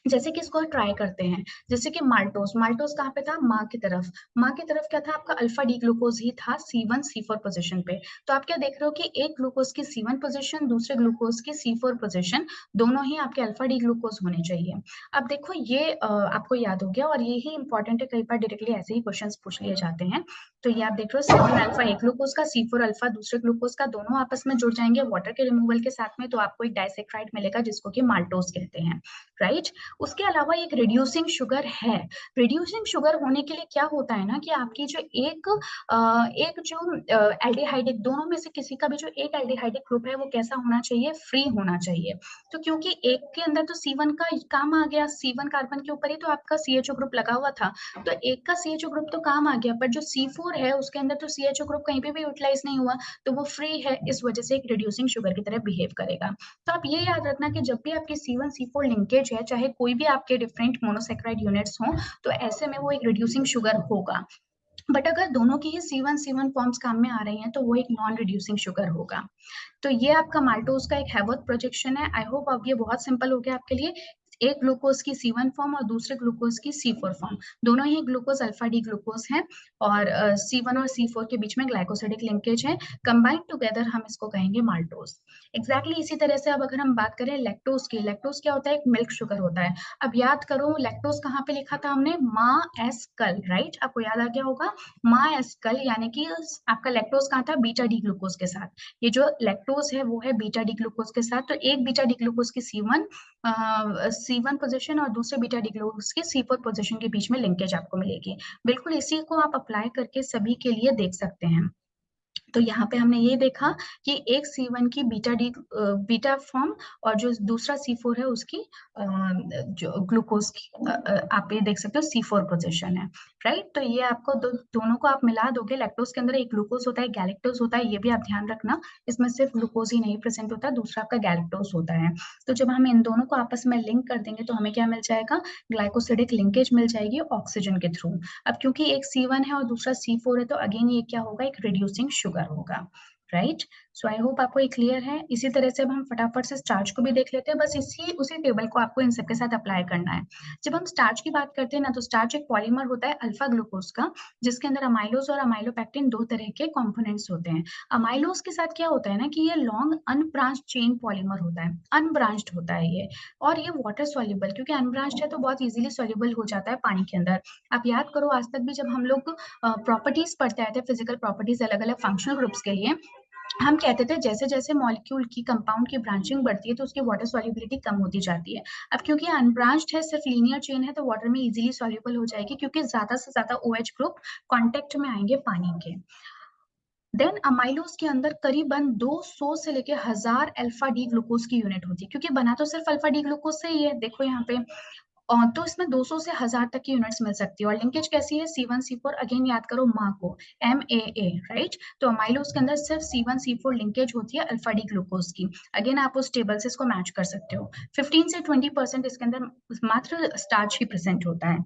जैसे कि इसको ट्राई करते हैं, जैसे कि माल्टोस, माल्टोस कहाँ पे था, माँ की तरफ। माँ की तरफ क्या था आपका, अल्फा डी ग्लूकोज ही था C1 C4 पोजीशन पे। तो आप क्या देख रहे हो कि एक ग्लूकोज की C1 पोजीशन, दूसरे ग्लूकोज की C4 पोजीशन, दोनों ही आपके अल्फा डी ग्लूकोज होने चाहिए। अब देखो ये आपको याद हो गया, और ये ही इंपॉर्टेंट है, कई बार डायरेक्टली ऐसे ही क्वेश्चन पूछ लिए जाते हैं। तो ये आप देख रहे हो C1 अल्फा एक ग्लूकोज का, C4 अल्फा दूसरे ग्लूकोज का, दोनों आपस में जुड़ जाएंगे वाटर के रिमूवल के साथ में, तो आपको एक डाइसेक्राइड मिलेगा जिसको कि माल्टोस कहते हैं, राइट। उसके अलावा एक रिड्यूसिंग शुगर है। रिड्यूसिंग शुगर होने के लिए क्या होता है ना, कि आपकी जो एक जो एल्डिहाइडिक, दोनों में से किसी का भी जो एक एल्डिहाइडिक ग्रुप है वो कैसा होना चाहिए, फ्री होना चाहिए। तो क्योंकि एक के अंदर तो C1 का काम आ गया, C1 कार्बन के ऊपर ही तो आपका CHO ग्रुप लगा हुआ था, तो एक का CHO ग्रुप तो काम आ गया, पर जो C4 है उसके अंदर तो CHO ग्रुप कहीं पे भी यूटिलाइज नहीं हुआ, तो वो फ्री है, इस वजह से एक रिड्यूसिंग शुगर की तरह बिहेव करेगा। तो आप ये याद रखना कि जब भी आपकी C1 C4 लिंकेज है, चाहे कोई भी आपके डिफरेंट मोनोसेक्राइड यूनिट्स हों, तो ऐसे में वो एक रिड्यूसिंग शुगर होगा। बट अगर दोनों की ही C1 फॉर्म्स काम में आ रही हैं, तो वो एक नॉन रिड्यूसिंग शुगर होगा। तो ये आपका माल्टोज का एक हैवॉर्थ प्रोजेक्शन है। आई होप अब ये बहुत सिंपल हो गया आपके लिए। एक ग्लूकोज की C1 फॉर्म और दूसरे ग्लूकोज की C4 फॉर्म, दोनों ही ग्लूकोज अल्फा डी ग्लूकोज हैं, और C1 और C4 के बीच में ग्लाइकोसिडिक लिंकेज है। कंबाइंड टुगेदर हम इसको कहेंगे माल्टोज। एग्जैक्टली इसी तरह से अब अगर हम बात करें लैक्टोज की, लैक्टोज क्या होता है, एक मिल्क शुगर होता है। अब याद करो लैक्टोज कहाँ पे लिखा था हमने, माँ एस कल, राइट, आपको याद आ गया होगा। माँ एस कल यानी कि आपका लैक्टोज कहाँ था, बीटा डी ग्लूकोज के साथ। ये जो लैक्टोज है वो है बीटा डी ग्लूकोज के साथ, तो एक बीटा डी ग्लूकोज की C1 पोजीशन और दूसरे बीटा डी ग्लूकोज की C4 पोजीशन के बीच में लिंकेज आपको मिलेगी। बिल्कुल इसी को आप अप्लाई करके सभी के लिए देख सकते हैं। तो यहाँ पे हमने ये देखा कि एक C1 की बीटा फॉर्म और जो दूसरा C4 है उसकी जो ग्लूकोज की आप ये देख सकते हो C4 पोजीशन है, राइट। तो ये आपको दोनों को आप मिला दोगे, लैक्टोज के अंदर एक ग्लूकोज होता है, गैलेक्टोज होता है, ये भी आप ध्यान रखना, इसमें सिर्फ ग्लूकोज ही नहीं प्रेजेंट होता, दूसरा आपका गैलेक्टोज होता है। तो जब हम इन दोनों को आपस में लिंक कर देंगे तो हमें क्या मिल जाएगा, ग्लाइकोसिडिक लिंकेज मिल जाएगी ऑक्सीजन के थ्रू। अब क्योंकि एक C1 है और दूसरा C4 है, तो अगेन ये क्या होगा, एक रिड्यूसिंग शुगर होगा, राइट। सो आई होप आपको ये क्लियर है। इसी तरह से अब हम फटाफट से स्टार्च को भी देख लेते हैं, बस उसी टेबल को आपको इन सबके साथ अप्लाई करना है। जब हम स्टार्च की बात करते हैं ना, तो स्टार्च एक पॉलीमर होता है अल्फा ग्लूकोज का, जिसके अंदर अमाइलोज और अमाइलोपैक्टिन दो तरह के कंपोनेंट्स होते हैं। अमाइलोज के साथ क्या होता है ना, कि ये लॉन्ग अनब्रांच्ड चेन पॉलीमर होता है, अनब्रांच्ड होता है ये, और ये वाटर सॉल्युबल, क्योंकि अनब्रांच्ड है तो बहुत इजीली सॉल्युबल हो जाता है पानी के अंदर। आप याद करो आज तक भी जब हम लोग प्रॉपर्टीज पढ़ते आए थे, फिजिकल प्रॉपर्टीज अलग अलग फंक्शनल ग्रुप्स के लिए, हम कहते थे जैसे जैसे मॉलिक्यूल की कंपाउंड की ब्रांचिंग बढ़ती है तो उसकी वाटर सॉल्युबिलिटी कम होती जाती है। अब क्योंकि अनब्रांच्ड है, सिर्फ लीनियर चेन है, तो वाटर में इजीली सॉल्युबल हो जाएगी क्योंकि ज्यादा से ज्यादा OH ग्रुप कांटेक्ट में आएंगे पानी के। देन अमाइलोज के अंदर करीबन 200 से लेके 1000 अल्फा डी ग्लूकोज की यूनिट होती है, क्योंकि बना तो सिर्फ अल्फा डी ग्लूकोज से ही है, देखो यहाँ पे। तो इसमें 200 से 1000 तक की यूनिट्स मिल सकती है। और लिंकेज कैसी है, C1C4, अगेन याद करो माँ को, MAA, राइट। तो अमाइलोज के अंदर सिर्फ C1C4 लिंकेज होती है अल्फा डी ग्लूकोज की। अगेन आप उस टेबल से इसको मैच कर सकते हो। 15 से 20% इसके अंदर मात्र स्टार्च ही प्रेजेंट होता है।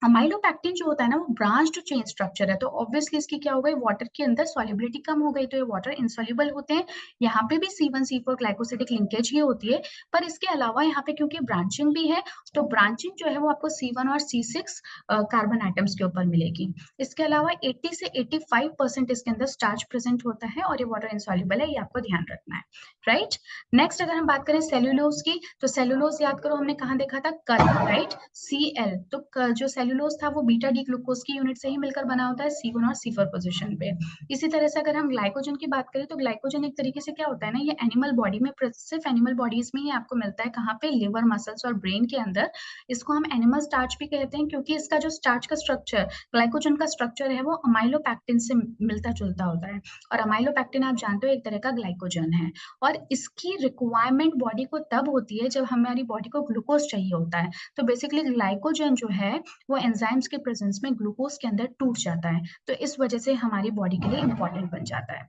अमाइलोपैक्टिन जो होता है ना, वो ब्रांच्ड चेन स्ट्रक्चर है, तो ऑब्वियसली इसकी क्या हो गई, वाटर के अंदर सॉल्युबिलिटी कम हो गई, तो ये वाटर इनसॉल्युबल होते हैं। यहाँ पे भी C1C4 ग्लाइकोसिडिक लिंकेज ही होती है, पर इसके अलावा यहाँ पे क्योंकि ब्रांचिंग भी है, तो ब्रांचिंग जो है वो आपको C1 और C6 कार्बन एटम्स के ऊपर मिलेगी। इसके अलावा 80 से 85% इसके अंदर स्टार्च प्रेजेंट होता है और ये वाटर इनसॉल्युबल है, ये आपको ध्यान रखना है, राइट। नेक्स्ट अगर हम बात करें सेल्यूलोज की, तो सेल्यूलोज याद करो हमने कहाँ देखा था, कल, राइट, Cl। तो जो सेल्यूलोज था वो बीटा डी ग्लूकोज की यूनिट से ही मिलकर बना होता है, C1 और C4 पोजीशन पे। इसी तरह से अगर हम ग्लाइकोजन की बात करें, तो ग्लाइकोजन एक तरीके से क्या होता है ना, ये एनिमल बॉडी में, सिर्फ एनिमल बॉडीज में ही आपको मिलता है, कहाँ पे, लिवर, मसल्स और ब्रेन के अंदर। इसको हम एनिमल स्टार्च भी कहते हैं, क्योंकि इसका जो स्टार्च का स्ट्रक्चर, ग्लाइकोजन का स्ट्रक्चर है, वो अमाइलोपैक्टिन से मिलता जुलता होता है। और अमाइलोपैक्टिन आप जानते हो एक तरह का ग्लाइकोजन है, और इसकी रिक्वायरमेंट बॉडी को तब होती है जब हमारी बॉडी को ग्लूकोज चाहिए होता है। तो बेसिकली ग्लाइकोजन जो है वो एंजाइम्स के प्रेजेंस में ग्लूकोज के अंदर टूट जाता है, तो इस वजह से हमारी बॉडी के लिए इंपॉर्टेंट बन जाता है।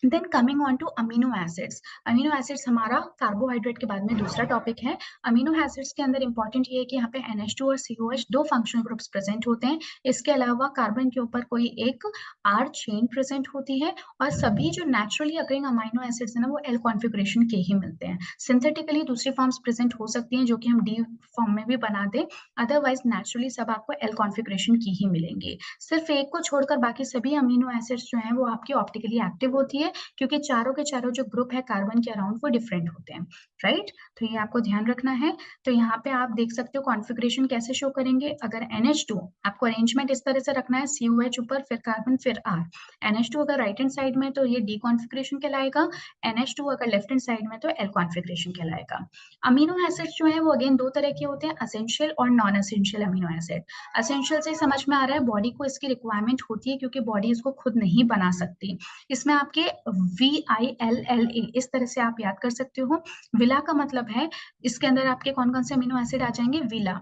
Then coming on to amino acids. Amino acids हमारा कार्बोहाइड्रेट के बाद में दूसरा टॉपिक है। अमीनो एसिड्स के अंदर इंपॉर्टेंट ये है कि यहाँ पे NH2 और COH दो फंक्शनल ग्रुप्स प्रेजेंट होते हैं। इसके अलावा कार्बन के ऊपर कोई एक R चेन प्रेजेंट होती है, और सभी जो नेचुरली अकरिंग अमीनो एसिड्स है ना, वो L कॉन्फ़िगरेशन के ही मिलते हैं। सिंथेटिकली दूसरी फॉर्म्स प्रेजेंट हो सकती हैं जो कि हम D फॉर्म में भी बना दें, अदरवाइज नेचुरली सब आपको L कॉन्फ़िगरेशन की ही मिलेंगी। सिर्फ एक को छोड़कर बाकी सभी अमीनो एसिड्स जो हैं वो आपकी ऑप्टिकली एक्टिव होती है, क्योंकि चारों के चारों जो ग्रुप है कार्बन के अराउंड वो डिफरेंट होते हैं, राइट। तो ये आपको ध्यान रखना है। तो यहाँ पे आप देख सकते हो कॉन्फ़िगरेशन कैसे शो करेंगे। अगर NH2 आपको अरेंजमेंट इस तरह से रखना है, COH ऊपर, फिर कार्बन, फिर R। NH2 अगर राइट हैंड साइड में तो ये D कॉन्फ़िगरेशन कहलाएगा, NH2 अगर लेफ्ट हैंड साइड में तो L कॉन्फ़िगरेशन कहलाएगा। अमीनो एसिड्स जो है वो अगेन दो तरह के होते हैं, असेंशियल और non essential amino acid. Essential से समझ में आ रहा है बॉडी को इसकी रिक्वायरमेंट होती है, क्योंकि बॉडी इसको खुद नहीं बना सकती। इसमें आपके VILLA इस तरह से आप याद कर सकते हो। विला का मतलब है, इसके अंदर आपके कौन कौन से अमीनो एसिड आ जाएंगे, विला,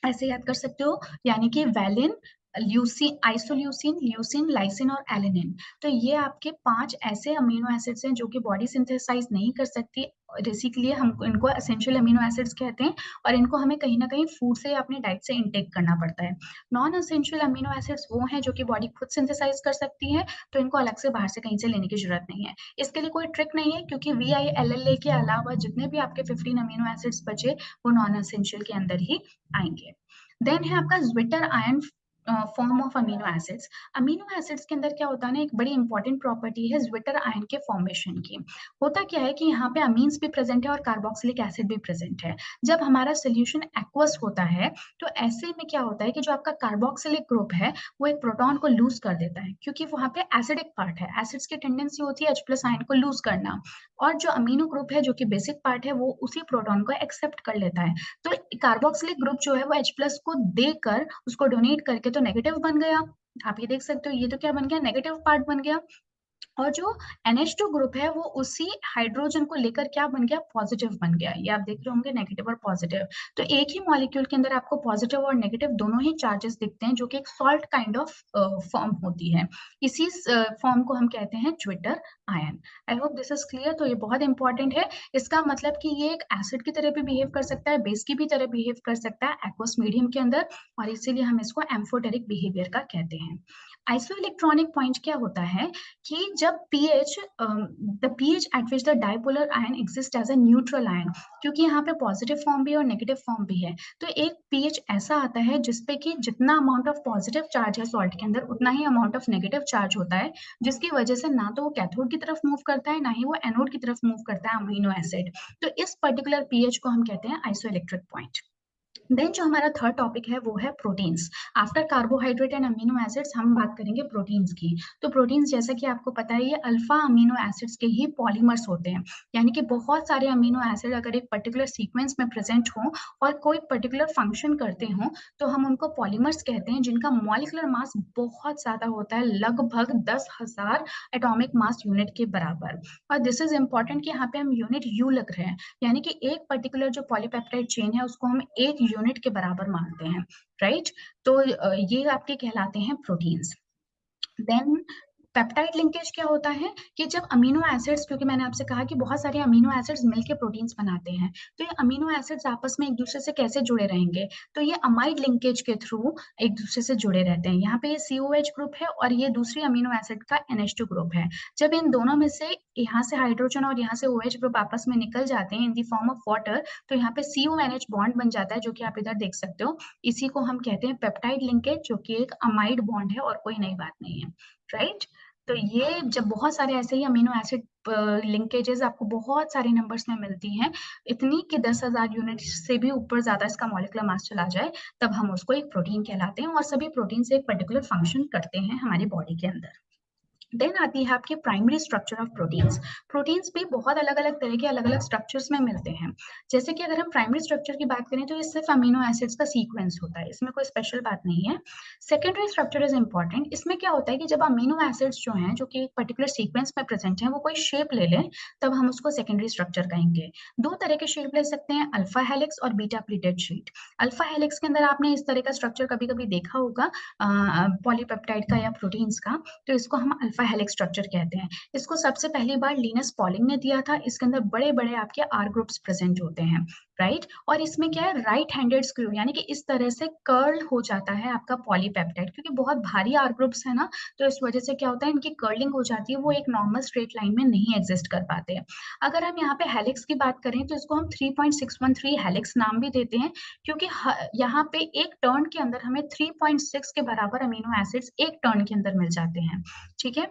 ऐसे याद कर सकते हो, यानी कि valine, leucine, isoleucine, leucine, lysine और एलेनिन। तो ये आपके 5 ऐसे अमीनो एसिड्स हैं जो कि बॉडी सिंथेसाइज नहीं कर सकती, और इसी के लिए हम इनको एसेंशियल अमीनो एसिड्स कहते हैं, और इनको हमें कहीं ना कहीं फूड से अपने डाइट से इंटेक करना पड़ता है। नॉन एसेंशियल अमीनो एसिड्स वो हैं जो कि बॉडी खुद सिंथेसाइज कर सकती है, तो इनको अलग से बाहर से कहीं से लेने की जरूरत नहीं है। इसके लिए कोई ट्रिक नहीं है, क्योंकि VILLA के अलावा जितने भी आपके 15 अमीनो एसिड्स बचे वो नॉन एसेंशियल के अंदर ही आएंगे। देन है आपका zwitter ion form of amino acids. Amino acids के अंदर क्या होता है ना, एक बड़ी इंपॉर्टेंट प्रॉपर्टी है ज्विटर आयन के फॉर्मेशन की। होता क्या है कि यहाँ पे अमीन्स भी प्रेजेंट है और कार्बोक्सिलिक एसिड भी प्रेजेंट है। जब हमारा सोल्यूशन एक्वस होता है, तो ऐसे में क्या होता है कि जो आपका कार्बोक्सिलिक ग्रुप है वो एक प्रोटॉन को लूज कर देता है, क्योंकि वहां पे एसिडिक पार्ट है, एसिड्स की टेंडेंसी होती है H+ आयन को लूज करना, और जो अमीनो ग्रुप है जो कि बेसिक पार्ट है वो उसी प्रोटॉन को एक्सेप्ट कर लेता है। तो कार्बोक्सिलिक ग्रुप जो है वो H+ को देकर उसको डोनेट करके तो नेगेटिव बन गया। आप ये देख सकते हो, ये तो क्या बन गया, नेगेटिव पार्ट बन गया। और जो NH2 ग्रुप है वो उसी हाइड्रोजन को लेकर क्या बन गया, पॉजिटिव बन गया। ये आप देख रहे होंगे नेगेटिव और पॉजिटिव। तो एक ही मॉलिक्यूल के अंदर आपको पॉजिटिव और नेगेटिव दोनों ही चार्जेस दिखते हैं, जो कि एक सॉल्ट काइंड ऑफ फॉर्म होती है। इसी फॉर्म को हम कहते हैं zwitter ion. I hope this is clear. तो ये बहुत इंपॉर्टेंट है। इसका मतलब कि ये एक एसिड की तरह भी बिहेव कर सकता है, बेस की भी तरह बिहेव कर सकता है एक्वस मीडियम के अंदर, और इसीलिए हम इसको एम्फोटेरिक बिहेवियर का कहते हैं। आइसोइलेक्ट्रॉनिक पॉइंट क्या होता है कि जब pH, the pH at which the dipolar ion exists as a neutral ion, क्योंकि यहाँ पे पॉजिटिव फॉर्म भी है और नेगेटिव फॉर्म भी है, तो एक pH ऐसा आता है जिसपे कि जितना अमाउंट ऑफ पॉजिटिव चार्ज है सॉल्ट के अंदर, उतना ही अमाउंट ऑफ नेगेटिव चार्ज होता है, जिसकी वजह से ना तो वो कैथोड की तरफ मूव करता है, ना ही वो एनोड की तरफ मूव करता है अमीनो एसिड। तो इस पर्टिकुलर pH को हम कहते हैं आइसोइलेक्ट्रिक पॉइंट। देन जो हमारा थर्ड टॉपिक है वो है proteins. After carbohydrate and amino acids हम बात करेंगे प्रोटीन्स की। तो प्रोटीन्स जैसा कि आपको पता है ये अल्फा अमीनो एसिड्स के ही पॉलीमर्स होते हैं, यानी कि बहुत सारे अमीनो एसिड अगर एक पर्टिकुलर सीक्वेंस में प्रेजेंट हो और कोई पर्टिकुलर फंक्शन करते हो तो हम उनको पॉलीमर्स कहते हैं, जिनका मॉलिक्यूलर मास बहुत ज्यादा होता है, लगभग 10,000 एटॉमिक मास यूनिट के बराबर। और दिस इज इंपॉर्टेंट कि यहाँ पे हम यूनिट यू लिख रहे हैं, यानी कि एक पर्टिकुलर जो पॉलीपेप्टाइड चेन है उसको हम एक यूनिट के बराबर मानते हैं, राइट। तो ये आपके कहलाते हैं प्रोटीन्स। देन पेप्टाइड लिंकेज क्या होता है कि जब अमीनो एसिड्स, क्योंकि मैंने आपसे कहा कि बहुत सारे अमीनो एसिड्स मिलकर प्रोटीन्स बनाते हैं, तो ये अमीनो एसिड्स आपस में एक दूसरे से कैसे जुड़े रहेंगे, तो ये अमाइड लिंकेज के थ्रू एक दूसरे से जुड़े रहते हैं। यहाँ पे ये COH ग्रुप है और ये दूसरी अमीनो एसिड का NH2 ग्रुप है। जब इन दोनों में से यहाँ से हाइड्रोजन और यहाँ से OH ग्रुप आपस में निकल जाते हैं इन दी फॉर्म ऑफ वाटर, तो यहाँ पे CONH बॉन्ड बन जाता है, जो कि आप इधर देख सकते हो। इसी को हम कहते हैं पेप्टाइड लिंकेज, जो कि एक अमाइड बॉन्ड है और कोई नई बात नहीं है, राइट। तो ये जब बहुत सारे ऐसे ही अमीनो एसिड लिंकेजेस आपको बहुत सारे नंबर्स में मिलती हैं, इतनी कि 10,000 यूनिट से भी ऊपर ज्यादा इसका मॉलिक्यूलर मास चला जाए, तब हम उसको एक प्रोटीन कहलाते हैं। और सभी प्रोटीन से एक पर्टिकुलर फंक्शन करते हैं हमारी बॉडी के अंदर। देन आती है आपकी primary structure of proteins. Proteins भी बहुत अलग अलग तरह के अलग अलग स्ट्रक्चर्स में मिलते हैं। जैसे कि अगर हम प्राइमरी स्ट्रक्चर की बात करें तो ये सिर्फ अमीनो एसिड्स का सीक्वेंस होता है, इसमें कोई स्पेशल बात नहीं है। Secondary structure is important. इसमें क्या होता है कि जब अमीनो एसिड्स जो हैं, जो कि एक पर्टिकुलर सीक्वेंस में प्रेजेंट है, वो कोई शेप ले लें, तब हम उसको सेकेंडरी स्ट्रक्चर कहेंगे। दो तरह के शेप ले सकते हैं, अल्फा हेलिक्स और beta pleated sheet. Alpha helix के अंदर आपने इस तरह का स्ट्रक्चर कभी कभी देखा होगा पॉलीपेप्टाइड का या प्रोटीन्स का, तो इसको हम अल्फा हेलिक्स स्ट्रक्चर कहते हैं। इसको सबसे पहली बार लिनस पॉलिंग ने दिया था। इसके अंदर बड़े बड़े आपके आर ग्रुप्स प्रेजेंट होते हैं, राइट। और इसमें क्या है, राइट हैंडेड स्क्रू, यानी कि इस तरह से कर्ल हो जाता है आपका पॉलीपेप्टाइड, क्योंकि बहुत भारी आर ग्रुप्स है ना, तो इस वजह से क्या होता है, इनकी कर्लिंग हो जाती है, वो एक नॉर्मल स्ट्रेट लाइन में नहीं एग्जिस्ट कर पाते हैं। अगर हम यहाँ पे हेलिक्स की बात करें तो इसको हम 3.613 हेलिक्स नाम भी देते हैं, क्योंकि यहाँ पे एक टर्न के अंदर हमें 3.6 के बराबर अमीनो एसिड्स एक टर्न के अंदर मिल जाते हैं, ठीक है।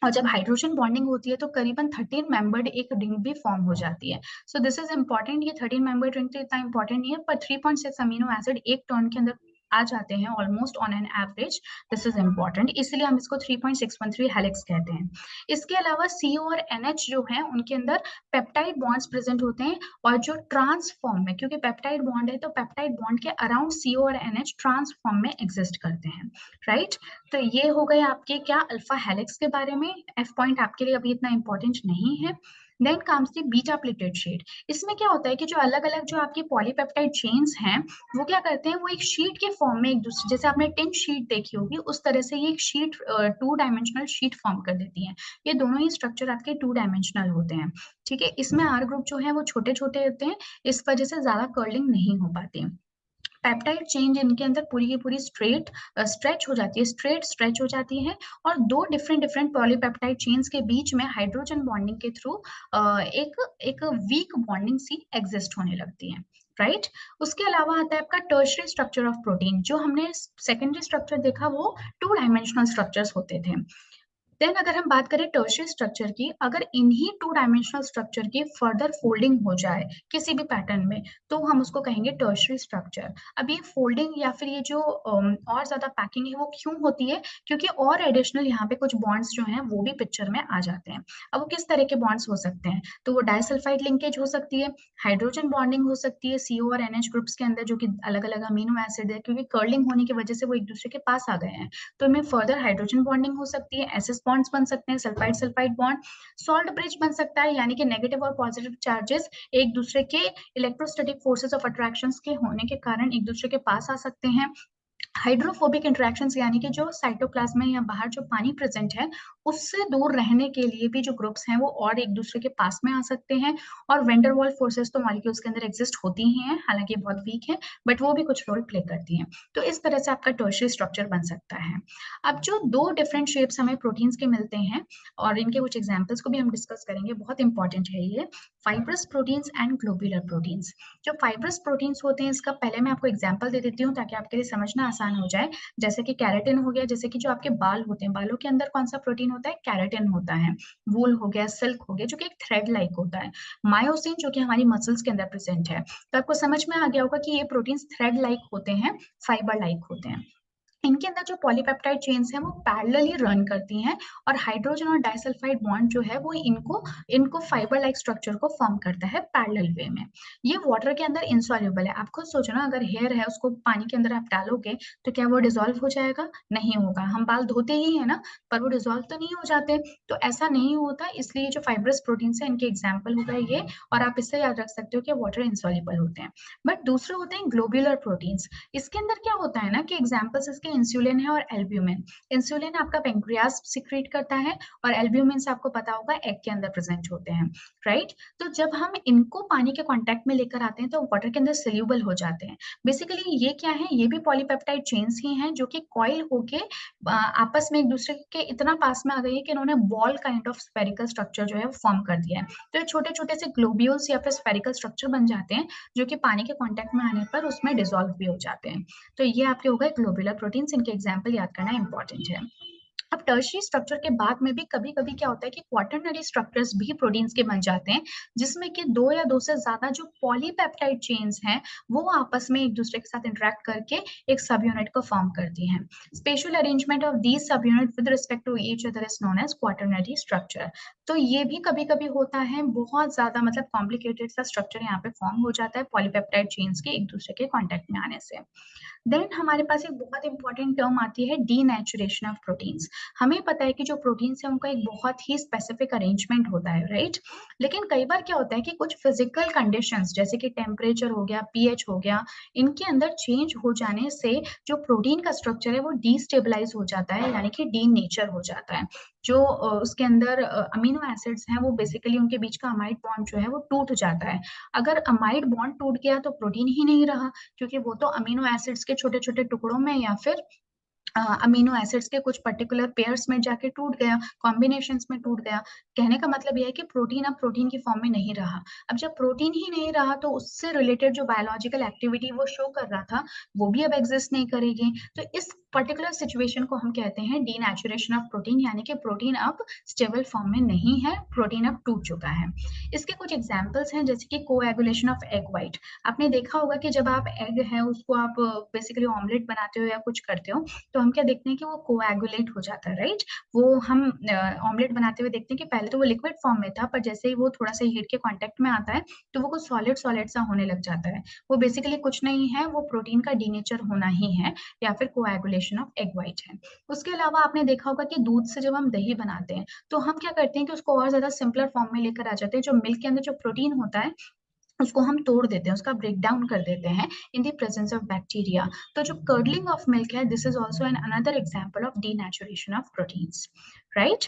और जब हाइड्रोजन बॉन्डिंग होती है तो करीबन 13 मेंबर्ड एक रिंग भी फॉर्म हो जाती है। So this is important. ये 13 मेंबर्ड रिंग तो इतना इंपॉर्टेंट नहीं है, पर 3.6 अमीनो एसिड एक टर्न के अंदर आ जाते हैं almost on an average. This is important, इसलिए हम इसको 3.613 हेलिक्स कहते हैं। इसके अलावा CO और NH जो है उनके अंदर पेप्टाइड बॉन्ड्स प्रेजेंट होते हैं, और जो ट्रांस फॉर्म में, क्योंकि पेप्टाइड बॉन्ड है तो पेप्टाइड बॉन्ड के अराउंड CO और NH ट्रांस फॉर्म में एग्जिस्ट करते हैं, राइट। तो ये हो गए आपके क्या अल्फा हेलिक्स के बारे में। एफ पॉइंट आपके लिए अभी इतना इंपॉर्टेंट नहीं है। Then comes the beta pleated sheet. इसमें क्या होता है कि जो अलग अलग जो आपकी पॉलीपेप्टाइड चेन्स हैं, वो क्या करते हैं, वो एक शीट के फॉर्म में एक दूसरे, जैसे आपने टिन शीट देखी होगी उस तरह से ये एक शीट 2 डायमेंशनल शीट फॉर्म कर देती है। ये दोनों ही स्ट्रक्चर आपके 2 डायमेंशनल होते हैं, ठीक है। इसमें आर ग्रुप जो है वो छोटे छोटे होते हैं, इस वजह से ज्यादा कर्लिंग नहीं हो पाती। पेप्टाइड चेंज इनके अंदर पूरी की पूरी स्ट्रेट स्ट्रेच हो जाती है, स्ट्रेट स्ट्रेच हो जाती है, और दो डिफरेंट डिफरेंट पॉलीपेप्टाइड चेन्स के बीच में हाइड्रोजन बॉन्डिंग के थ्रू एक एक वीक बॉन्डिंग सी एग्जिस्ट होने लगती है, राइट। उसके अलावा आता है आपका टर्शियरी स्ट्रक्चर ऑफ प्रोटीन। जो हमने सेकेंडरी स्ट्रक्चर देखा वो 2 डायमेंशनल स्ट्रक्चर्स होते थे। देन अगर हम बात करें टर्शियरी स्ट्रक्चर की, अगर इन्हीं 2 डायमेंशनल स्ट्रक्चर की फर्दर फोल्डिंग हो जाए किसी भी पैटर्न में, तो हम उसको कहेंगे टर्शियरी स्ट्रक्चर। अब ये फोल्डिंग या फिर ये जो और ज्यादा पैकिंग है वो क्यों होती है, क्योंकि और एडिशनल यहाँ पे कुछ बॉन्ड्स जो हैं वो भी पिक्चर में आ जाते हैं। अब वो किस तरह के बॉन्ड्स हो सकते हैं, तो वो डाइसल्फाइड लिंकेज हो सकती है, हाइड्रोजन बॉन्डिंग हो सकती है CO और NH ग्रुप्स के अंदर, जो कि अलग अलग अमीनो एसिड है, क्योंकि कर्लिंग होने की वजह से वो एक दूसरे के पास आ गए हैं, तो इनमें फर्दर हाइड्रोजन बॉन्डिंग हो सकती है, एसिस बॉन्ड्स बन सकते हैं, sulphide sulphide bond, salt bridge बन सकता है, यानी कि नेगेटिव और पॉजिटिव चार्जेस एक दूसरे के इलेक्ट्रोस्टैटिक फोर्सेस ऑफ अट्रैक्शंस के होने के कारण एक दूसरे के पास आ सकते हैं। हाइड्रोफोबिक इंटरेक्शंस, यानी कि जो साइटोप्लाज्म में या बाहर जो पानी प्रेजेंट है उससे दूर रहने के लिए भी जो ग्रुप्स हैं वो और एक दूसरे के पास में आ सकते हैं। और वेंडरवॉल फोर्सेस तो मॉलिक्यूल्स के अंदर एग्जिस्ट होती ही हैं, हालांकि बहुत वीक है, बट वो भी कुछ रोल प्ले करती हैं। तो इस तरह से आपका टर्शियरी स्ट्रक्चर बन सकता है। अब जो दो डिफरेंट शेप्स हमें प्रोटीन्स के मिलते हैं, और इनके कुछ एग्जाम्पल्स को भी हम डिस्कस करेंगे, बहुत इंपॉर्टेंट है ये, fibrous proteins and globular proteins. जो फाइब्रस प्रोटीन्स होते हैं, इसका पहले मैं आपको एग्जाम्पल दे देती हूँ ताकि आपके लिए समझना आसान हो जाए, जैसे कि केराटिन हो गया, जैसे कि जो आपके बाल होते हैं, बालों के अंदर कौन-सा प्रोटीन होता है? केराटिन होता है। वूल हो गया, सिल्क हो गया, जो कि एक थ्रेड लाइक होता है। मायोसिन जो कि हमारी मसल्स के अंदर प्रेज़ेंट है। तो आपको समझ में आ गया होगा कि ये प्रोटीन्स थ्रेड लाइक होते हैं, फाइबर लाइक होते हैं। इनके अंदर जो पॉलीपेप्टाइड चेन्स हैं वो पैरेलली रन करती हैं और हाइड्रोजन और डाइसल्फाइड बॉन्ड जो है वो इनको इनको फाइबर लाइक स्ट्रक्चर को फॉर्म करता है पैरेलल वे में। ये वाटर के अंदर इनसॉल्युबल है। आप खुद सोचो ना, अगर हेयर है उसको पानी के अंदर आप डालोगे तो क्या वो डिसॉल्व हो जाएगा? नहीं होगा। हम बाल धोते ही हैं ना, पर वो डिसॉल्व तो नहीं हो जाते। तो ऐसा नहीं होता, इसलिए जो फाइब्रस प्रोटीन्स हैं इनके एग्जाम्पल हो गए ये, और आप इससे याद रख सकते हो कि वाटर इनसॉल्युबल होते हैं। बट दूसरे होते हैं ग्लोब्यूलर प्रोटीन्स। इसके अंदर क्या होता है ना कि एग्जाम्पल्स इसके इंसुलिन है और एल्ब्यूमिन। इंसुलिन आपका पेंक्रियास सिक्रीट करता है और एल्ब्यूमिन से आपको पता होगा एग के अंदर प्रेजेंट होते हैं, राइट? तो जब हम इनको पानी के कांटेक्ट में लेकर आते हैं तो वाटर के अंदर सोल्यूबल हो जाते हैं। बेसिकली ये क्या है? ये भी पॉलीपेप्टाइड चेन्स ही हैं जो कि कॉइल होके आपस में एक दूसरे के इतना पास में आ गई है कि इन्होंने ball kind of spherical structure जो है वो फॉर्म कर दिया है। तो ये छोटे-छोटे से ग्लोब्यूल्स या फिर स्फेरिकल स्ट्रक्चर बन जाते हैं जो कि पानी के कांटेक्ट में आने पर उसमें डिसॉल्व भी हो जाते हैं। तो ये आपके हो गए ग्लोबुलर प्रोटीन्स, इनके एग्जाम्पल याद करना इंपॉर्टेंट है। अब टर्शियरी स्ट्रक्चर के बाद में भी कभी-कभी क्या होता है कि क्वाटरनरी स्ट्रक्चर्स भी प्रोटीन्स के बन जाते हैं, जिसमें कि 2 या 2 से ज़्यादा जो पॉलीपेप्टाइड चेन्स हैं, वो आपस में एक-दूसरे के साथ इंटरैक्ट करके एक सब यूनिट को फॉर्म करती हैं। Special arrangement of these subunit with respect to each other is known as quaternary structure. तो ये भी कभी-कभी होता है, बहुत ज़्यादा मतलब कॉम्प्लिकेटेड सा स्ट्रक्चर यहाँ पे फॉर्म हो जाता है पॉलीपेप्टाइड चेन्स के एक-दूसरे के कॉन्टैक्ट में आने से। देन हमारे पास एक बहुत इंपॉर्टेंट टर्म आती है डीनेचुरेशन ऑफ प्रोटीन्स। हमें पता है कि जो प्रोटीन्स हैं उनका एक बहुत ही स्पेसिफिक अरेंजमेंट होता है, राइट? लेकिन कई बार क्या होता है कि कुछ फिजिकल कंडीशंस जैसे कि टेम्परेचर हो गया, पीएच हो गया, इनके अंदर चेंज हो जाने से जो प्रोटीन का स्ट्रक्चर है वो डिस्टेबलाइज हो जाता है, यानी कि डीनेचर हो जाता है। जो उसके अंदर अमीनो एसिड्स हैं वो बेसिकली उनके बीच का अमाइड बॉन्ड जो है वो टूट जाता है। अगर अमाइड बॉन्ड टूट गया तो प्रोटीन ही नहीं रहा, क्योंकि वो तो अमीनो एसिड्स के छोटे-छोटे टुकड़ों में या फिर अमीनो एसिड्स के कुछ पर्टिकुलर पेयर्स में जाके टूट गया, कॉम्बिनेशंस में टूट गया। कहने का मतलब ये है कि प्रोटीन अब प्रोटीन की फॉर्म में नहीं रहा। अब जब प्रोटीन ही नहीं रहा तो उससे रिलेटेड जो बायोलॉजिकल एक्टिविटी वो शो कर रहा था, वो भी अब एग्ज़िस्ट नहीं करेगी। तो इस पर्टिकुलर सिचुएशन को हम कहते हैं डीनेचुरेशन ऑफ प्रोटीन, यानी कि प्रोटीन अब स्टेबल फॉर्म में नहीं है, प्रोटीन अब टूट चुका है। इसके कुछ एग्ज़ाम्पल्स हैं जैसे कि कोएगुलेशन ऑफ एग व्हाइट। आपने देखा होगा कि जब आप एग है उसको आप बेसिकली ऑमलेट बनाते हो या कुछ करते हो, तो हम क्या देखते हैं कि वो कोएगुलेट हो जाता है, राइट? वो हम ऑमलेट बनाते हुए देखते हैं कि पहले तो वो लिक्विड फॉर्म में था, पर जैसे ही वो थोड़ा-सा हीट के कॉन्टैक्ट में आता है, तो वो कुछ सॉलिड-सॉलिड सा होने लग जाता है। वो बेसिकली कुछ नहीं है, वो प्रोटीन का डीनेचर होना ही है या फिर कोएगुलेशन ऑफ एग व्हाइट है। उसके अलावा आपने देखा होगा कि दूध से जब हम दही बनाते हैं, तो हम क्या करते हैं कि उसको और ज़्यादा सिंपलर फॉर्म में लेकर आ जाते हैं। जो मिल्क के अंदर जो प्रोटीन होता है, उसको हम तोड़ देते हैं, उसका ब्रेक डाउन कर देते हैं in the presence of bacteria. तो जो कर्डलिंग ऑफ मिल्क है, this is also an another example of denaturation of proteins, right?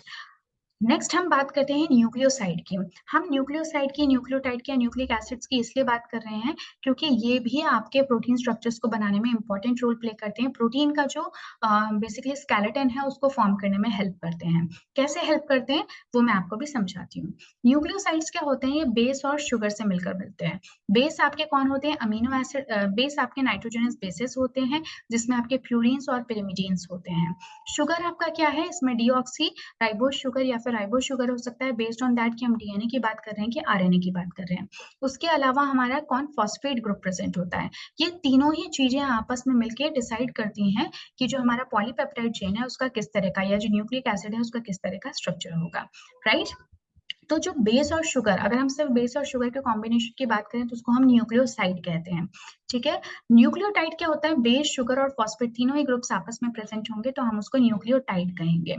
Next हम बात करते हैं न्यूक्लियोसाइड की। हम न्यूक्लियोसाइड की, न्यूक्लियोटाइड की या न्यूक्लिक एसिड्स की इसलिए बात कर रहे हैं क्योंकि ये भी आपके प्रोटीन स्ट्रक्चर्स को बनाने में इंपॉर्टेंट रोल प्ले करते हैं। प्रोटीन का जो बेसिकली स्केलेटन है उसको फॉर्म करने में हेल्प करते हैं। कैसे हेल्प करते हैं वो मैं आपको भी समझाती हूँ। न्यूक्लियोसाइड्स क्या होते हैं? ये बेस और शुगर से मिलकर मिलते हैं। बेस आपके कौन होते हैं? अमीनो एसिड बेस आपके नाइट्रोजनस बेसेस होते हैं जिसमें आपके प्यूरिन्स और पिरिमिडीन्स होते हैं। शुगर आपका क्या है? इसमें डीऑक्सी राइबोज शुगर या फिर राइबोज शुगर हो सकता है, बेस्ड ऑन दैट कि हम डीएनए की बात कर रहे हैं कि आरएनए की बात कर रहे हैं। उसके अलावा हमारा कौन फॉस्फेट ग्रुप प्रेजेंट होता है। ये तीनों ही चीजें आपस में मिलकर डिसाइड करती हैं कि जो हमारा पॉलीपेप्टाइड चेन है उसका किस तरह का, या जो न्यूक्लिक एसिड है उसका किस तरह का स्ट्रक्चर होगा, राइट? तो जो बेस और शुगर, अगर हम सिर्फ बेस और शुगर के कॉम्बिनेशन की बात करें तो उसको हम न्यूक्लियोसाइड कहते हैं, ठीक है? न्यूक्लियोटाइड क्या होता है? बेस, शुगर और फॉस्फेट तीनों ही ग्रुप्स आपस में प्रेजेंट होंगे तो हम उसको न्यूक्लियोटाइड कहेंगे।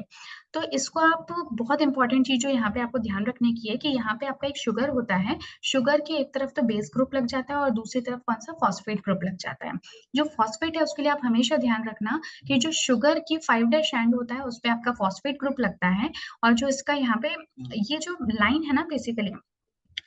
तो इसको आप, बहुत इंपॉर्टेंट चीज जो यहाँ पे आपको ध्यान रखने की है कि यहाँ पे आपका एक शुगर होता है, शुगर के एक तरफ तो बेस ग्रुप लग जाता है और दूसरी तरफ कौन सा? फॉस्फेट ग्रुप लग जाता है। जो फॉस्फेट है उसके लिए आप हमेशा ध्यान रखना कि जो शुगर की 5' एंड होता है उस पे आपका फॉस्फेट ग्रुप लगता है, और जो इसका यहाँ पे ये जो लाइन है ना, बेसिकली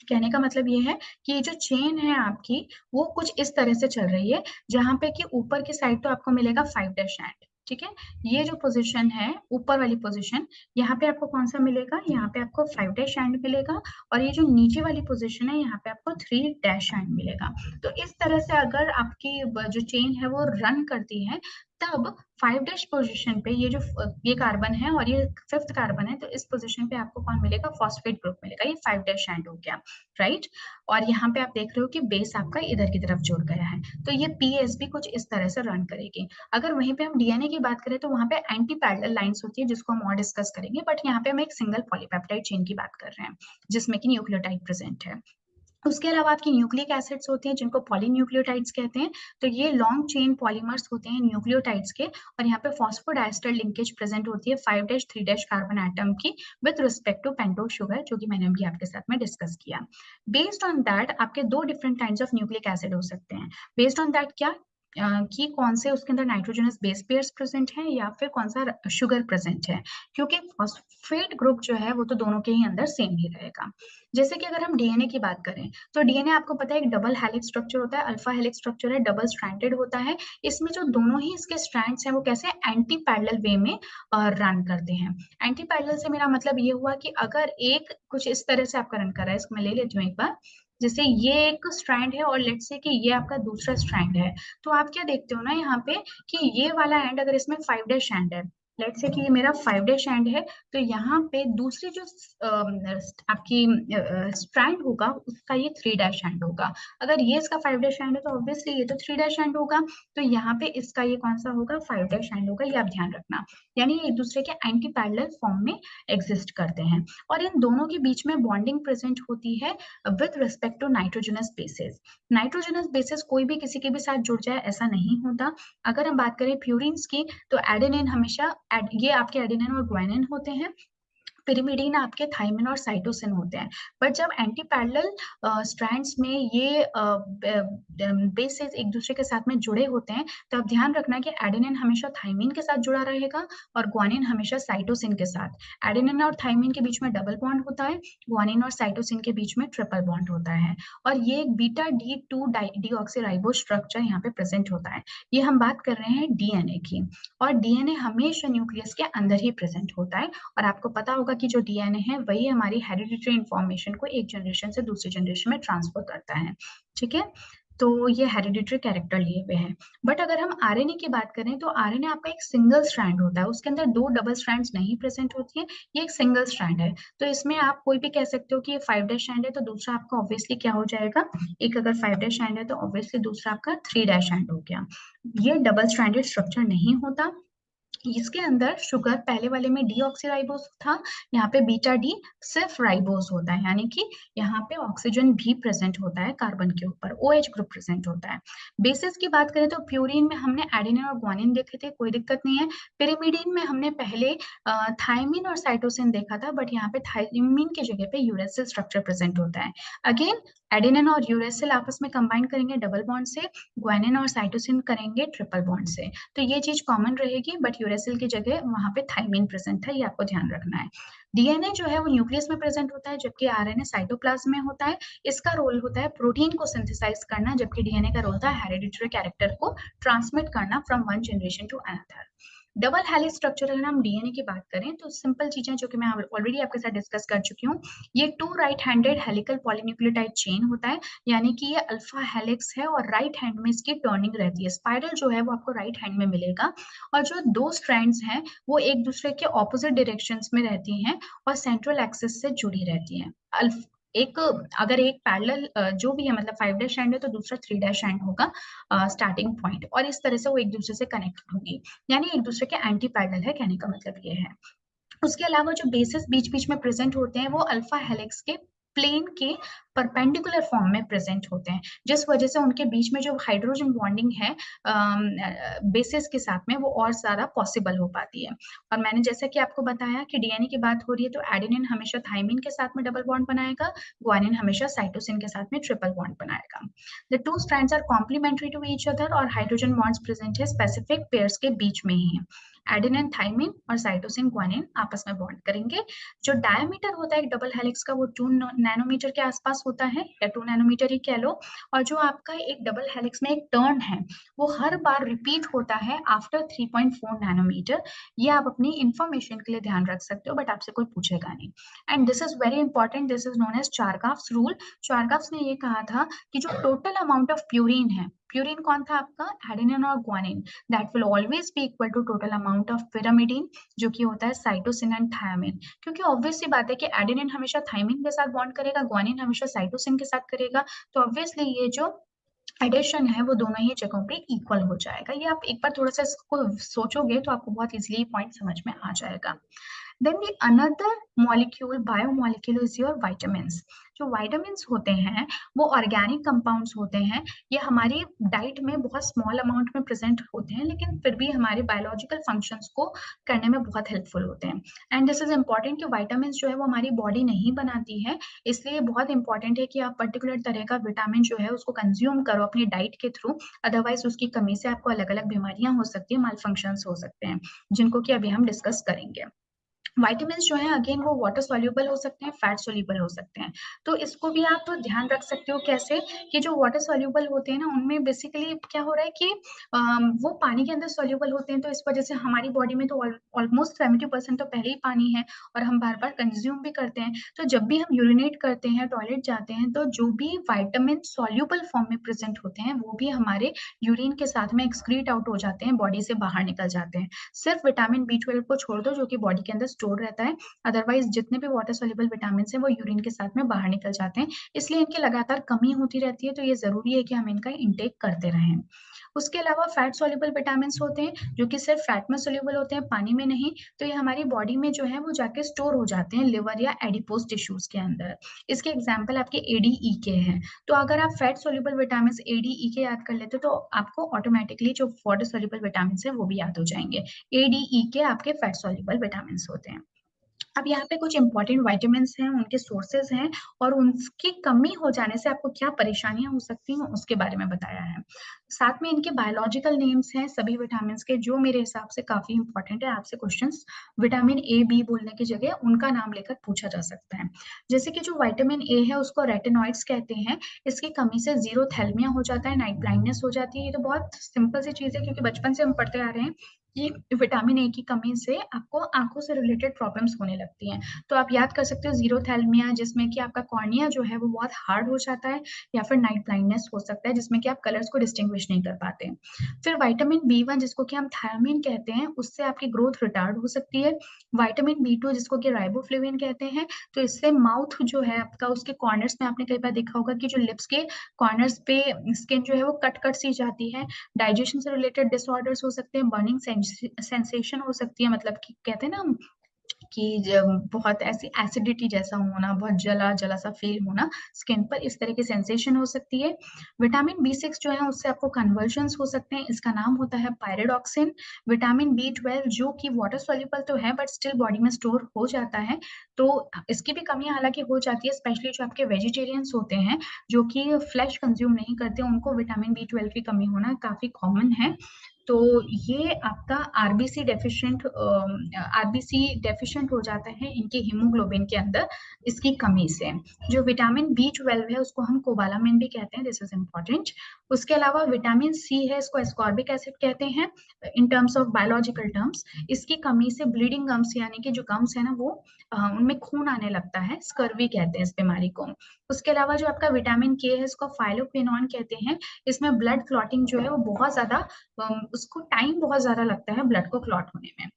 कहने का मतलब ये है कि ये जो चेन है आपकी वो कुछ इस तरह से चल रही है, जहाँ पे कि ऊपर की साइड तो आपको मिलेगा 5' एंड, ठीक है? ये जो पोजीशन है, ऊपर वाली पोजीशन, यहाँ पे आपको कौन सा मिलेगा? यहाँ पे आपको 5' एंड मिलेगा, और ये जो नीचे वाली पोजीशन है यहाँ पे आपको 3' एंड मिलेगा। तो इस तरह से अगर आपकी जो चेन है वो रन करती है तब 5' पोजीशन पे ये जो ये कार्बन है और ये 5th कार्बन है, तो इस पोजीशन पे आपको कौन मिलेगा? फॉस्फेट ग्रुप मिलेगा। ये 5' एंड हो गया, राइट? और यहाँ पे आप देख रहे हो कि बेस आपका इधर की तरफ जुड़ गया है, तो ये पीएस भी कुछ इस तरह से रन करेगी। अगर वहीं पे हम डीएनए की बात करें तो वहाँ पे एंटी पैरेलल लाइन्स होती है जिसको हम और डिस्कस करेंगे, बट यहाँ पे हम एक सिंगल पॉलीपेप्टाइड चेन की बात कर रहे हैं जिसमें कि न्यूक्लियोटाइड प्रेजेंट है। उसके अलावा आपकी न्यूक्लिक एसिड्स होते हैं जिनको पॉलीन्यूक्लियोटाइड्स कहते हैं। तो ये लॉन्ग चेन पॉलीमर्स होते हैं न्यूक्लियोटाइड्स के, और यहाँ पे फॉस्फोडाइस्टर लिंकेज प्रेजेंट होती है 5' 3' कार्बन एटम की with respect to pentose sugar, जो कि मैंने अभी आपके साथ में डिस्कस किया। बेस्ड ऑन दैट आपके दो different kinds of nucleic acid हो सकते हैं। बेस्ड ऑन दैट क्या, कि कौन से उसके अंदर नाइट्रोजनस बेस पेयर्स प्रेजेंट है या फिर कौन सा शुगर प्रेजेंट है, क्योंकि फॉस्फेट ग्रुप जो है वो तो दोनों के ही अंदर सेम ही रहेगा। जैसे कि अगर हम डीएनए की बात करें तो डीएनए आपको पता है एक डबल हेलिक्स स्ट्रक्चर होता है, अल्फा हेलिक्स स्ट्रक्चर है, डबल स्ट्रैंडेड होता है। इसमें जो दोनों ही इसके स्ट्रैंड्स हैं वो कैसे एंटी पैरेलल वे में रन करते हैं। एंटी पैरेलल से मेरा मतलब ये हुआ कि अगर एक कुछ इस तरह से आपका रन कर रहा है, इसको मैं ले लेती हूँ एक बार। जैसे ये एक स्ट्रैंड है और लेट्स से कि ये आपका दूसरा स्ट्रैंड है, तो आप क्या देखते हो ना यहाँ पे कि ये वाला एंड अगर इसमें 5' एंड है, लेट्स से कि ये मेरा 5' एंड है, तो यहाँ पे दूसरी जो आपकी स्ट्रैंड होगा उसका ये 3' एंड होगा। अगर ये इसका 5' एंड है तो ऑब्वियसली ये तो 3' एंड होगा, तो यहाँ पे इसका ये कौन सा होगा? 5' एंड होगा। ये आप ध्यान रखना, यानी एक दूसरे के एंटी पैरेलल फॉर्म में एग्जिस्ट करते हैं, और इन दोनों के बीच में बॉन्डिंग प्रेजेंट होती है with respect to nitrogenous bases. Nitrogenous bases कोई भी किसी के भी साथ जुड़ जाए ऐसा नहीं होता। अगर हम बात करें प्यूरिन्स की तो एडेनिन हमेशा ये आपके एडेनिन और गुआनिन होते हैं, पिरिमिडीन आपके थाइमिन और साइटोसिन होते हैं। बट जब एंटी पैरेलल स्ट्रैंड्स में ये बेसेस एक दूसरे के साथ में जुड़े होते हैं, तो आप ध्यान रखना कि एडेनिन हमेशा थाइमिन के साथ जुड़ा रहेगा और गुआनिन हमेशा साइटोसिन के साथ। एडेनिन और थाइमिन के बीच में डबल बॉन्ड होता है, गुआनिन और साइटोसिन के बीच में ट्रिपल बॉन्ड होता है, और ये एक बीटा D2 डीऑक्सीराइबोस स्ट्रक्चर यहाँ पे प्रेजेंट होता है। ये हम बात कर रहे हैं डीएनए की, और डीएनए हमेशा न्यूक्लियस के अंदर ही प्रेजेंट होता है, और आपको पता होगा कि जो डीएनए है वही हमारी हेरिडिटरी इंफॉर्मेशन को एक जनरेशन से दूसरी जनरेशन में ट्रांसफर करता है, ठीक है? तो ये हेरिडिटरी कैरेक्टर लिए हुए हैं। बट अगर हम आरएनए की बात करें तो आरएनए आपका एक सिंगल स्ट्रैंड होता है, उसके अंदर दो डबल स्ट्रैंड्स नहीं प्रेजेंट होती है, ये एक सिंगल स्ट्रैंड है। तो इसमें आप कोई भी कह सकते हो कि ये 5' एंड है, तो दूसरा आपका ऑब्वियसली क्या हो जाएगा? एक अगर 5' एंड है तो ऑब्वियसली दूसरा आपका 3' एंड हो गया। ये डबल स्ट्रैंडेड स्ट्रक्चर नहीं होता। इसके अंदर शुगर पहले वाले में डीऑक्सीराइबोस था, यहाँ पे बीटा डी सिर्फ राइबोस होता है, यानी कि यहाँ पे ऑक्सीजन भी प्रेजेंट होता है कार्बन के ऊपर, OH ग्रुप प्रेजेंट होता है। बेसिस की बात करें तो प्यूरिन में हमने एडेनिन और ग्वानिन देखे थे, कोई दिक्कत नहीं है। पिरिमिडीन में हमने पहले थाइमिन और साइटोसिन देखा था, बट यहाँ पे थाइमिन की जगह पे यूरेसिल स्ट्रक्चर प्रेजेंट होता है। अगेन एडेनिन और यूरेसिल आपस में कंबाइन करेंगे डबल बॉन्ड से, ग्वानिन और साइटोसिन करेंगे ट्रिपल बॉन्ड से, तो ये चीज कॉमन रहेगी, बट यूरेसिल की जगह वहां पे थाइमिन प्रेजेंट है, ये आपको ध्यान रखना है। डीएनए जो है वो न्यूक्लियस में प्रेजेंट होता है, जबकि आरएनए साइटोप्लाज्म में होता है। इसका रोल होता है प्रोटीन को सिंथेसाइज करना, जबकि डीएनए का रोल होता है हेरिडिटरी कैरेक्टर को ट्रांसमिट करना from one generation to another. Double helix structure अगर हम डीएनए की बात करें तो सिंपल चीजें जो कि मैं ऑलरेडी आपके साथ डिस्कस कर चुकी हूँ, ये 2 right handed helical polynucleotide chain होता है, यानी कि ये अल्फा हेलिक्स है और राइट हैंड में इसकी टर्निंग रहती है। स्पाइरल जो है वो आपको राइट हैंड में मिलेगा, और जो दो स्ट्रैंड्स हैं वो एक दूसरे के ऑपोजिट डायरेक्शंस में रहती हैं और सेंट्रल एक्सिस से जुड़ी रहती हैं। एक अगर एक पैरेलल जो भी है, मतलब 5' एंड है तो दूसरा 3' एंड होगा स्टार्टिंग पॉइंट, और इस तरह से वो एक दूसरे से कनेक्टेड होंगी, यानी एक दूसरे के एंटी पैरेलल है, कहने का मतलब ये है। उसके अलावा जो बेसिस बीच बीच में प्रेजेंट होते हैं वो अल्फा हेलिक्स के प्लेन के परपेंडिकुलर फॉर्म में प्रेजेंट होते हैं, जिस वजह से उनके बीच में जो हाइड्रोजन बॉन्डिंग है बेसिस के साथ में वो और ज्यादा पॉसिबल हो पाती है। और मैंने जैसा कि आपको बताया कि डीएनए की बात हो रही है तो एडेनिन हमेशा थाइमिन के साथ में डबल बॉन्ड बनाएगा, ग्वानिन हमेशा साइटोसिन के साथ में ट्रिपल बॉन्ड बनाएगा। The two strands are complementary to each other, और हाइड्रोजन बॉन्ड्स प्रेजेंट है स्पेसिफिक पेयर्स के बीच में ही। एडेनिन थाइमिन और साइटोसिन ग्वानिन आपस में बॉन्ड करेंगे। जो डायमीटर होता है एक डबल हेलिक्स का वो 2 नैनोमीटर के आसपास होता है, या 2 नैनोमीटर ही कह लो। और जो आपका एक डबल हेलिक्स में एक टर्न है वो हर बार रिपीट होता है आफ्टर 3.4 नैनोमीटर। ये आप अपनी इंफॉर्मेशन के लिए ध्यान रख सकते हो, बट आपसे कोई पूछेगा नहीं। And this is very important, this is known as Chargaff's rule. Chargaff's ने ये कहा था कि जो टोटल अमाउंट ऑफ प्यूरिन है प्यूरिन कौन था आपका? एडेनिन और guanine. That will always be equal to total amount of pyrimidine, जो कि होता है साइटोसिन एंड थायमिन। क्योंकि ऑब्वियस सी बात है कि एडेनिन हमेशा थायमिन के साथ बॉन्ड करेगा, ग्वानिन हमेशा साइटोसिन के साथ करेगा, तो ऑब्वियसली ये जो एडिशन है वो दोनों ही जगहों पे इक्वल हो जाएगा। ये आप एक बार थोड़ा सा इसको सोचोगे तो आपको बहुत इजीली पॉइंट समझ में आ जाएगा। Then the another molecule, biomolecule is your vitamins. जो vitamins होते हैं वो ऑर्गेनिक कंपाउंड्स होते हैं। ये हमारी डाइट में बहुत स्मॉल अमाउंट में प्रेजेंट होते हैं, लेकिन फिर भी हमारे बायोलॉजिकल फंक्शंस को करने में बहुत हेल्पफुल होते हैं। एंड दिस इज इम्पॉर्टेंट कि विटामिन जो है वो हमारी बॉडी नहीं बनाती है, इसलिए बहुत इंपॉर्टेंट है कि आप पर्टिकुलर तरह का विटामिन जो है उसको कंज्यूम करो अपनी डाइट के थ्रू। अदरवाइज उसकी कमी से आपको अलग अलग बीमारियां हो सकती है, माल फंक्शंस हो सकते हैं, जिनको कि अभी हम डिस्कस करेंगे। विटामिन्स जो है अगेन वो वाटर सोल्यूबल हो सकते हैं, फैट सोल्यूबल हो सकते हैं। तो इसको भी आप ध्यान रख सकते हो। कैसे? कि जो वाटर सोल्यूबल होते हैं ना, उनमें बेसिकली क्या हो रहा है कि वो पानी के अंदर सोल्यूबल होते हैं, तो इस वजह से हमारी बॉडी में तो ऑलमोस्ट 70% तो पहले ही पानी है और हम बार बार कंज्यूम भी करते हैं। तो जब भी हम यूरिनेट करते हैं, टॉयलेट जाते हैं, तो जो भी विटामिन सोल्यूबल फॉर्म में प्रेजेंट होते हैं वो भी हमारे यूरिन के साथ में एक्सक्रीट आउट हो जाते हैं, बॉडी से बाहर निकल जाते हैं। सिर्फ विटामिन B12 को छोड़ दो, जो कि बॉडी के अंदर स्टोर रहता है। अदरवाइज जितने भी वाटर सोल्यूबल विटामिन हैं वो यूरिन के साथ में बाहर निकल जाते हैं, इसलिए इनकी लगातार कमी होती रहती है। तो ये जरूरी है कि हम इनका इंटेक करते रहें। उसके अलावा फैट सोल्यूबल विटामिन होते हैं, जो कि सिर्फ फैट में सोल्यूबल होते हैं, पानी में नहीं। तो ये हमारी बॉडी में जो है वो जाके स्टोर हो जाते हैं लिवर या एडिपोज टिश्यूज के अंदर। इसके एग्जाम्पल आपके ADE के हैं। तो अगर आप फैट सोल्यूबल विटामिन ADE के याद कर लेते हो तो आपको ऑटोमेटिकली जो वाटर सोल्यूबल विटामिन है वो भी याद हो जाएंगे। ADE के आपके फैट सोल्यूबल विटामिन होते हैं। अब यहाँ पे कुछ इंपॉर्टेंट विटामिन्स हैं, उनके सोर्सेज हैं और उनकी कमी हो जाने से आपको क्या परेशानियां हो सकती हैं उसके बारे में बताया है। साथ में इनके बायोलॉजिकल नेम्स हैं सभी विटामिन्स के, जो मेरे हिसाब से काफी इंपॉर्टेंट है। आपसे क्वेश्चंस विटामिन A B बोलने की जगह उनका नाम लेकर पूछा जा सकता है। जैसे कि जो विटामिन A है उसको रेटिनॉइड्स कहते हैं। इसकी कमी से जीरोथैल्मिया हो जाता है, नाइट ब्लाइंडनेस हो जाती है। ये तो बहुत सिंपल सी चीज है, क्योंकि बचपन से हम पढ़ते आ रहे हैं कि विटामिन A की कमी से आपको आंखों से रिलेटेड प्रॉब्लम्स होने लगती हैं। तो आप याद कर सकते हो जीरोथैल्मिया, जिसमें कि आपका कॉर्निया जो है वो बहुत हार्ड हो जाता है, या फिर नाइट ब्लाइंडनेस हो सकता है, जिसमें कि आप कलर्स को डिस्टिंग्विश नहीं कर पाते। फिर विटामिन B1 जिसको कि हम थायमिन कहते हैं, उससे आपकी ग्रोथ रिटार्ड हो सकती है। विटामिन B2 जिसको कि राइबोफ्लेविन कहते हैं, तो इससे माउथ जो है आपका, उसके कॉर्नर्स में आपने कई बार देखा होगा कि जो लिप्स के कॉर्नर्स पे स्किन जो है वो कट कट सी जाती है। डाइजेशन से रिलेटेड डिसऑर्डर्स हो सकते हैं, बर्निंग सेंसेशन हो सकती है, मतलब कि कहते हैं ना कि जब बहुत ऐसी एसिडिटी जैसा होना, बहुत जला जला सा फील होना स्किन पर, इस तरह की सेंसेशन हो सकती है। विटामिन B6 जो है उससे आपको कन्वर्जन्स हो सकते हैं, इसका नाम होता है पायरिडॉक्सिन। विटामिन B12 जो कि वाटर सोल्यूबल तो है बट स्टिल बॉडी में स्टोर हो जाता है, तो इसकी भी कमी हालांकि हो जाती है, स्पेशली जो आपके वेजिटेरियंस होते हैं जो कि फ्लैश कंज्यूम नहीं करते, उनको विटामिन B12 की कमी होना काफी कॉमन है। तो ये आपका आरबीसी डेफिशिएंट हो जाता है इनके हीमोग्लोबिन के अंदर, इसकी कमी से। जो विटामिन B12 है उसको हम कोबालामिन भी कहते हैं, दिस इज इम्पोर्टेंट। उसके अलावा विटामिन C है, इसको एस्कॉर्बिक एसिड कहते हैं in terms of biological terms. इसकी कमी से ब्लीडिंग गम्स, यानी कि जो गम्स है ना वो उनमें खून आने लगता है, स्कर्वी कहते हैं इस बीमारी को। उसके अलावा जो आपका विटामिन K है, इसको फाइलोक्विनोन कहते हैं। इसमें ब्लड क्लॉटिंग जो है वो बहुत ज्यादा, उसको टाइम बहुत ज्यादा लगता है ब्लड को क्लॉट होने में।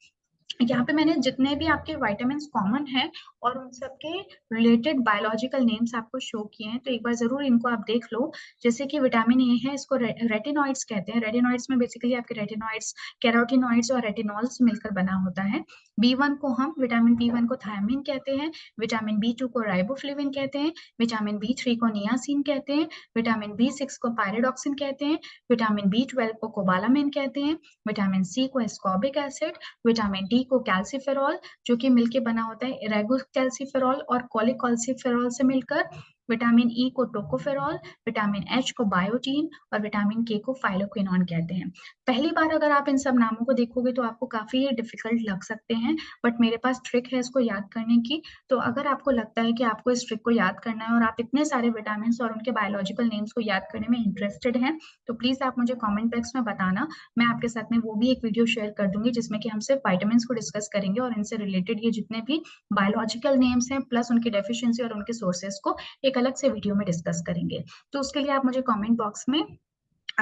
यहाँ पे मैंने जितने भी आपके विटामिन कॉमन हैं और उन सबके रिलेटेड बायोलॉजिकल नेम्स आपको शो किए हैं, तो एक बार जरूर इनको आप देख लो। जैसे कि विटामिन ए है, इसको रेटिनॉइड्स कहते हैं। रेटिनॉइड्स में बेसिकली आपके रेटिनॉइड्स, कैरोटिनॉइड्स और रेटिनॉल्स मिलकर बना होता है। B1 को हम, विटामिन B1 को थायमिन कहते हैं। विटामिन B2 को राइबोफ्लेविन कहते हैं। विटामिन B3 को नियासिन कहते हैं। विटामिन B6 को पायरिडॉक्सिन कहते हैं। विटामिन B12 को कोबालामिन कहते हैं। विटामिन C को एस्कॉर्बिक एसिड। विटामिन डी को कैल्सीफेरॉल, जो कि मिलके बना होता है इरेगो कैल्सीफेरॉल और कोलिकॉल्सीफेरॉल से मिलकर। विटामिन ई को टोकोफेरॉल। विटामिन एच को बायोटीन और विटामिन के को फाइलोक्विनोन कहते हैं। पहली बार अगर आप इन सब नामों को देखोगे तो आपको काफी डिफिकल्ट लग सकते हैं, बट मेरे पास ट्रिक है इसको याद करने की। तो अगर आपको लगता है कि आपको इस ट्रिक को याद करना है और आप इतने सारे विटामिन और उनके बायोलॉजिकल नेम्स को याद करने में इंटरेस्टेड हैं, तो प्लीज आप मुझे कॉमेंट बॉक्स में बताना। मैं आपके साथ में वो भी एक वीडियो शेयर कर दूंगी जिसमें कि हम सिर्फ विटामिन को डिस्कस करेंगे और इनसे रिलेटेड ये जितने भी बायोलॉजिकल नेम्स हैं प्लस उनकी डेफिशिएंसी और उनके सोर्सेस को एक अलग से वीडियो में डिस्कस करेंगे। तो उसके लिए आप मुझे कमेंट बॉक्स में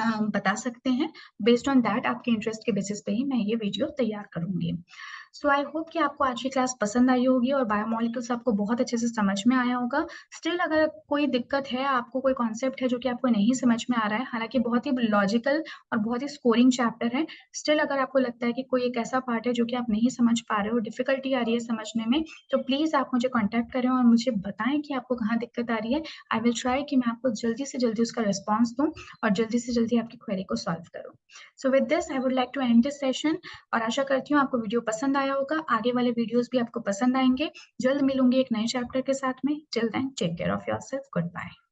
बता सकते हैं। बेस्ड ऑन दैट आपके इंटरेस्ट के बेसिस पे ही मैं ये वीडियो तैयार करूँगी। सो आई होप कि आपको आज की क्लास पसंद आई होगी और बायोमोलिक्यूल्स आपको बहुत अच्छे से समझ में आया होगा। स्टिल अगर कोई दिक्कत है, आपको कोई कॉन्सेप्ट है जो कि आपको नहीं समझ में आ रहा है, हालाँकि बहुत ही लॉजिकल और बहुत ही स्कोरिंग चैप्टर है। स्टिल अगर आपको लगता है कि कोई एक ऐसा पार्ट है जो कि आप नहीं समझ पा रहे हो, डिफ़िकल्टी आ रही है समझने में, तो प्लीज़ आप मुझे कॉन्टैक्ट करें और मुझे बताएँ कि आपको कहाँ दिक्कत आ रही है। आई विल ट्राई कि मैं आपको जल्दी से जल्दी उसका रिस्पॉन्स दूँ और जल्दी से जल्दी आपकी क्वेरी को सॉल्व करूँ। So with this I would like to end this session और आशा करती हूँ आपको वीडियो पसंद आया होगा। आगे वाले वीडियोज़ भी आपको पसंद आएँगे। जल्द मिलूँगी एक नए चैप्टर के साथ में। Till then take care of yourself. Good bye.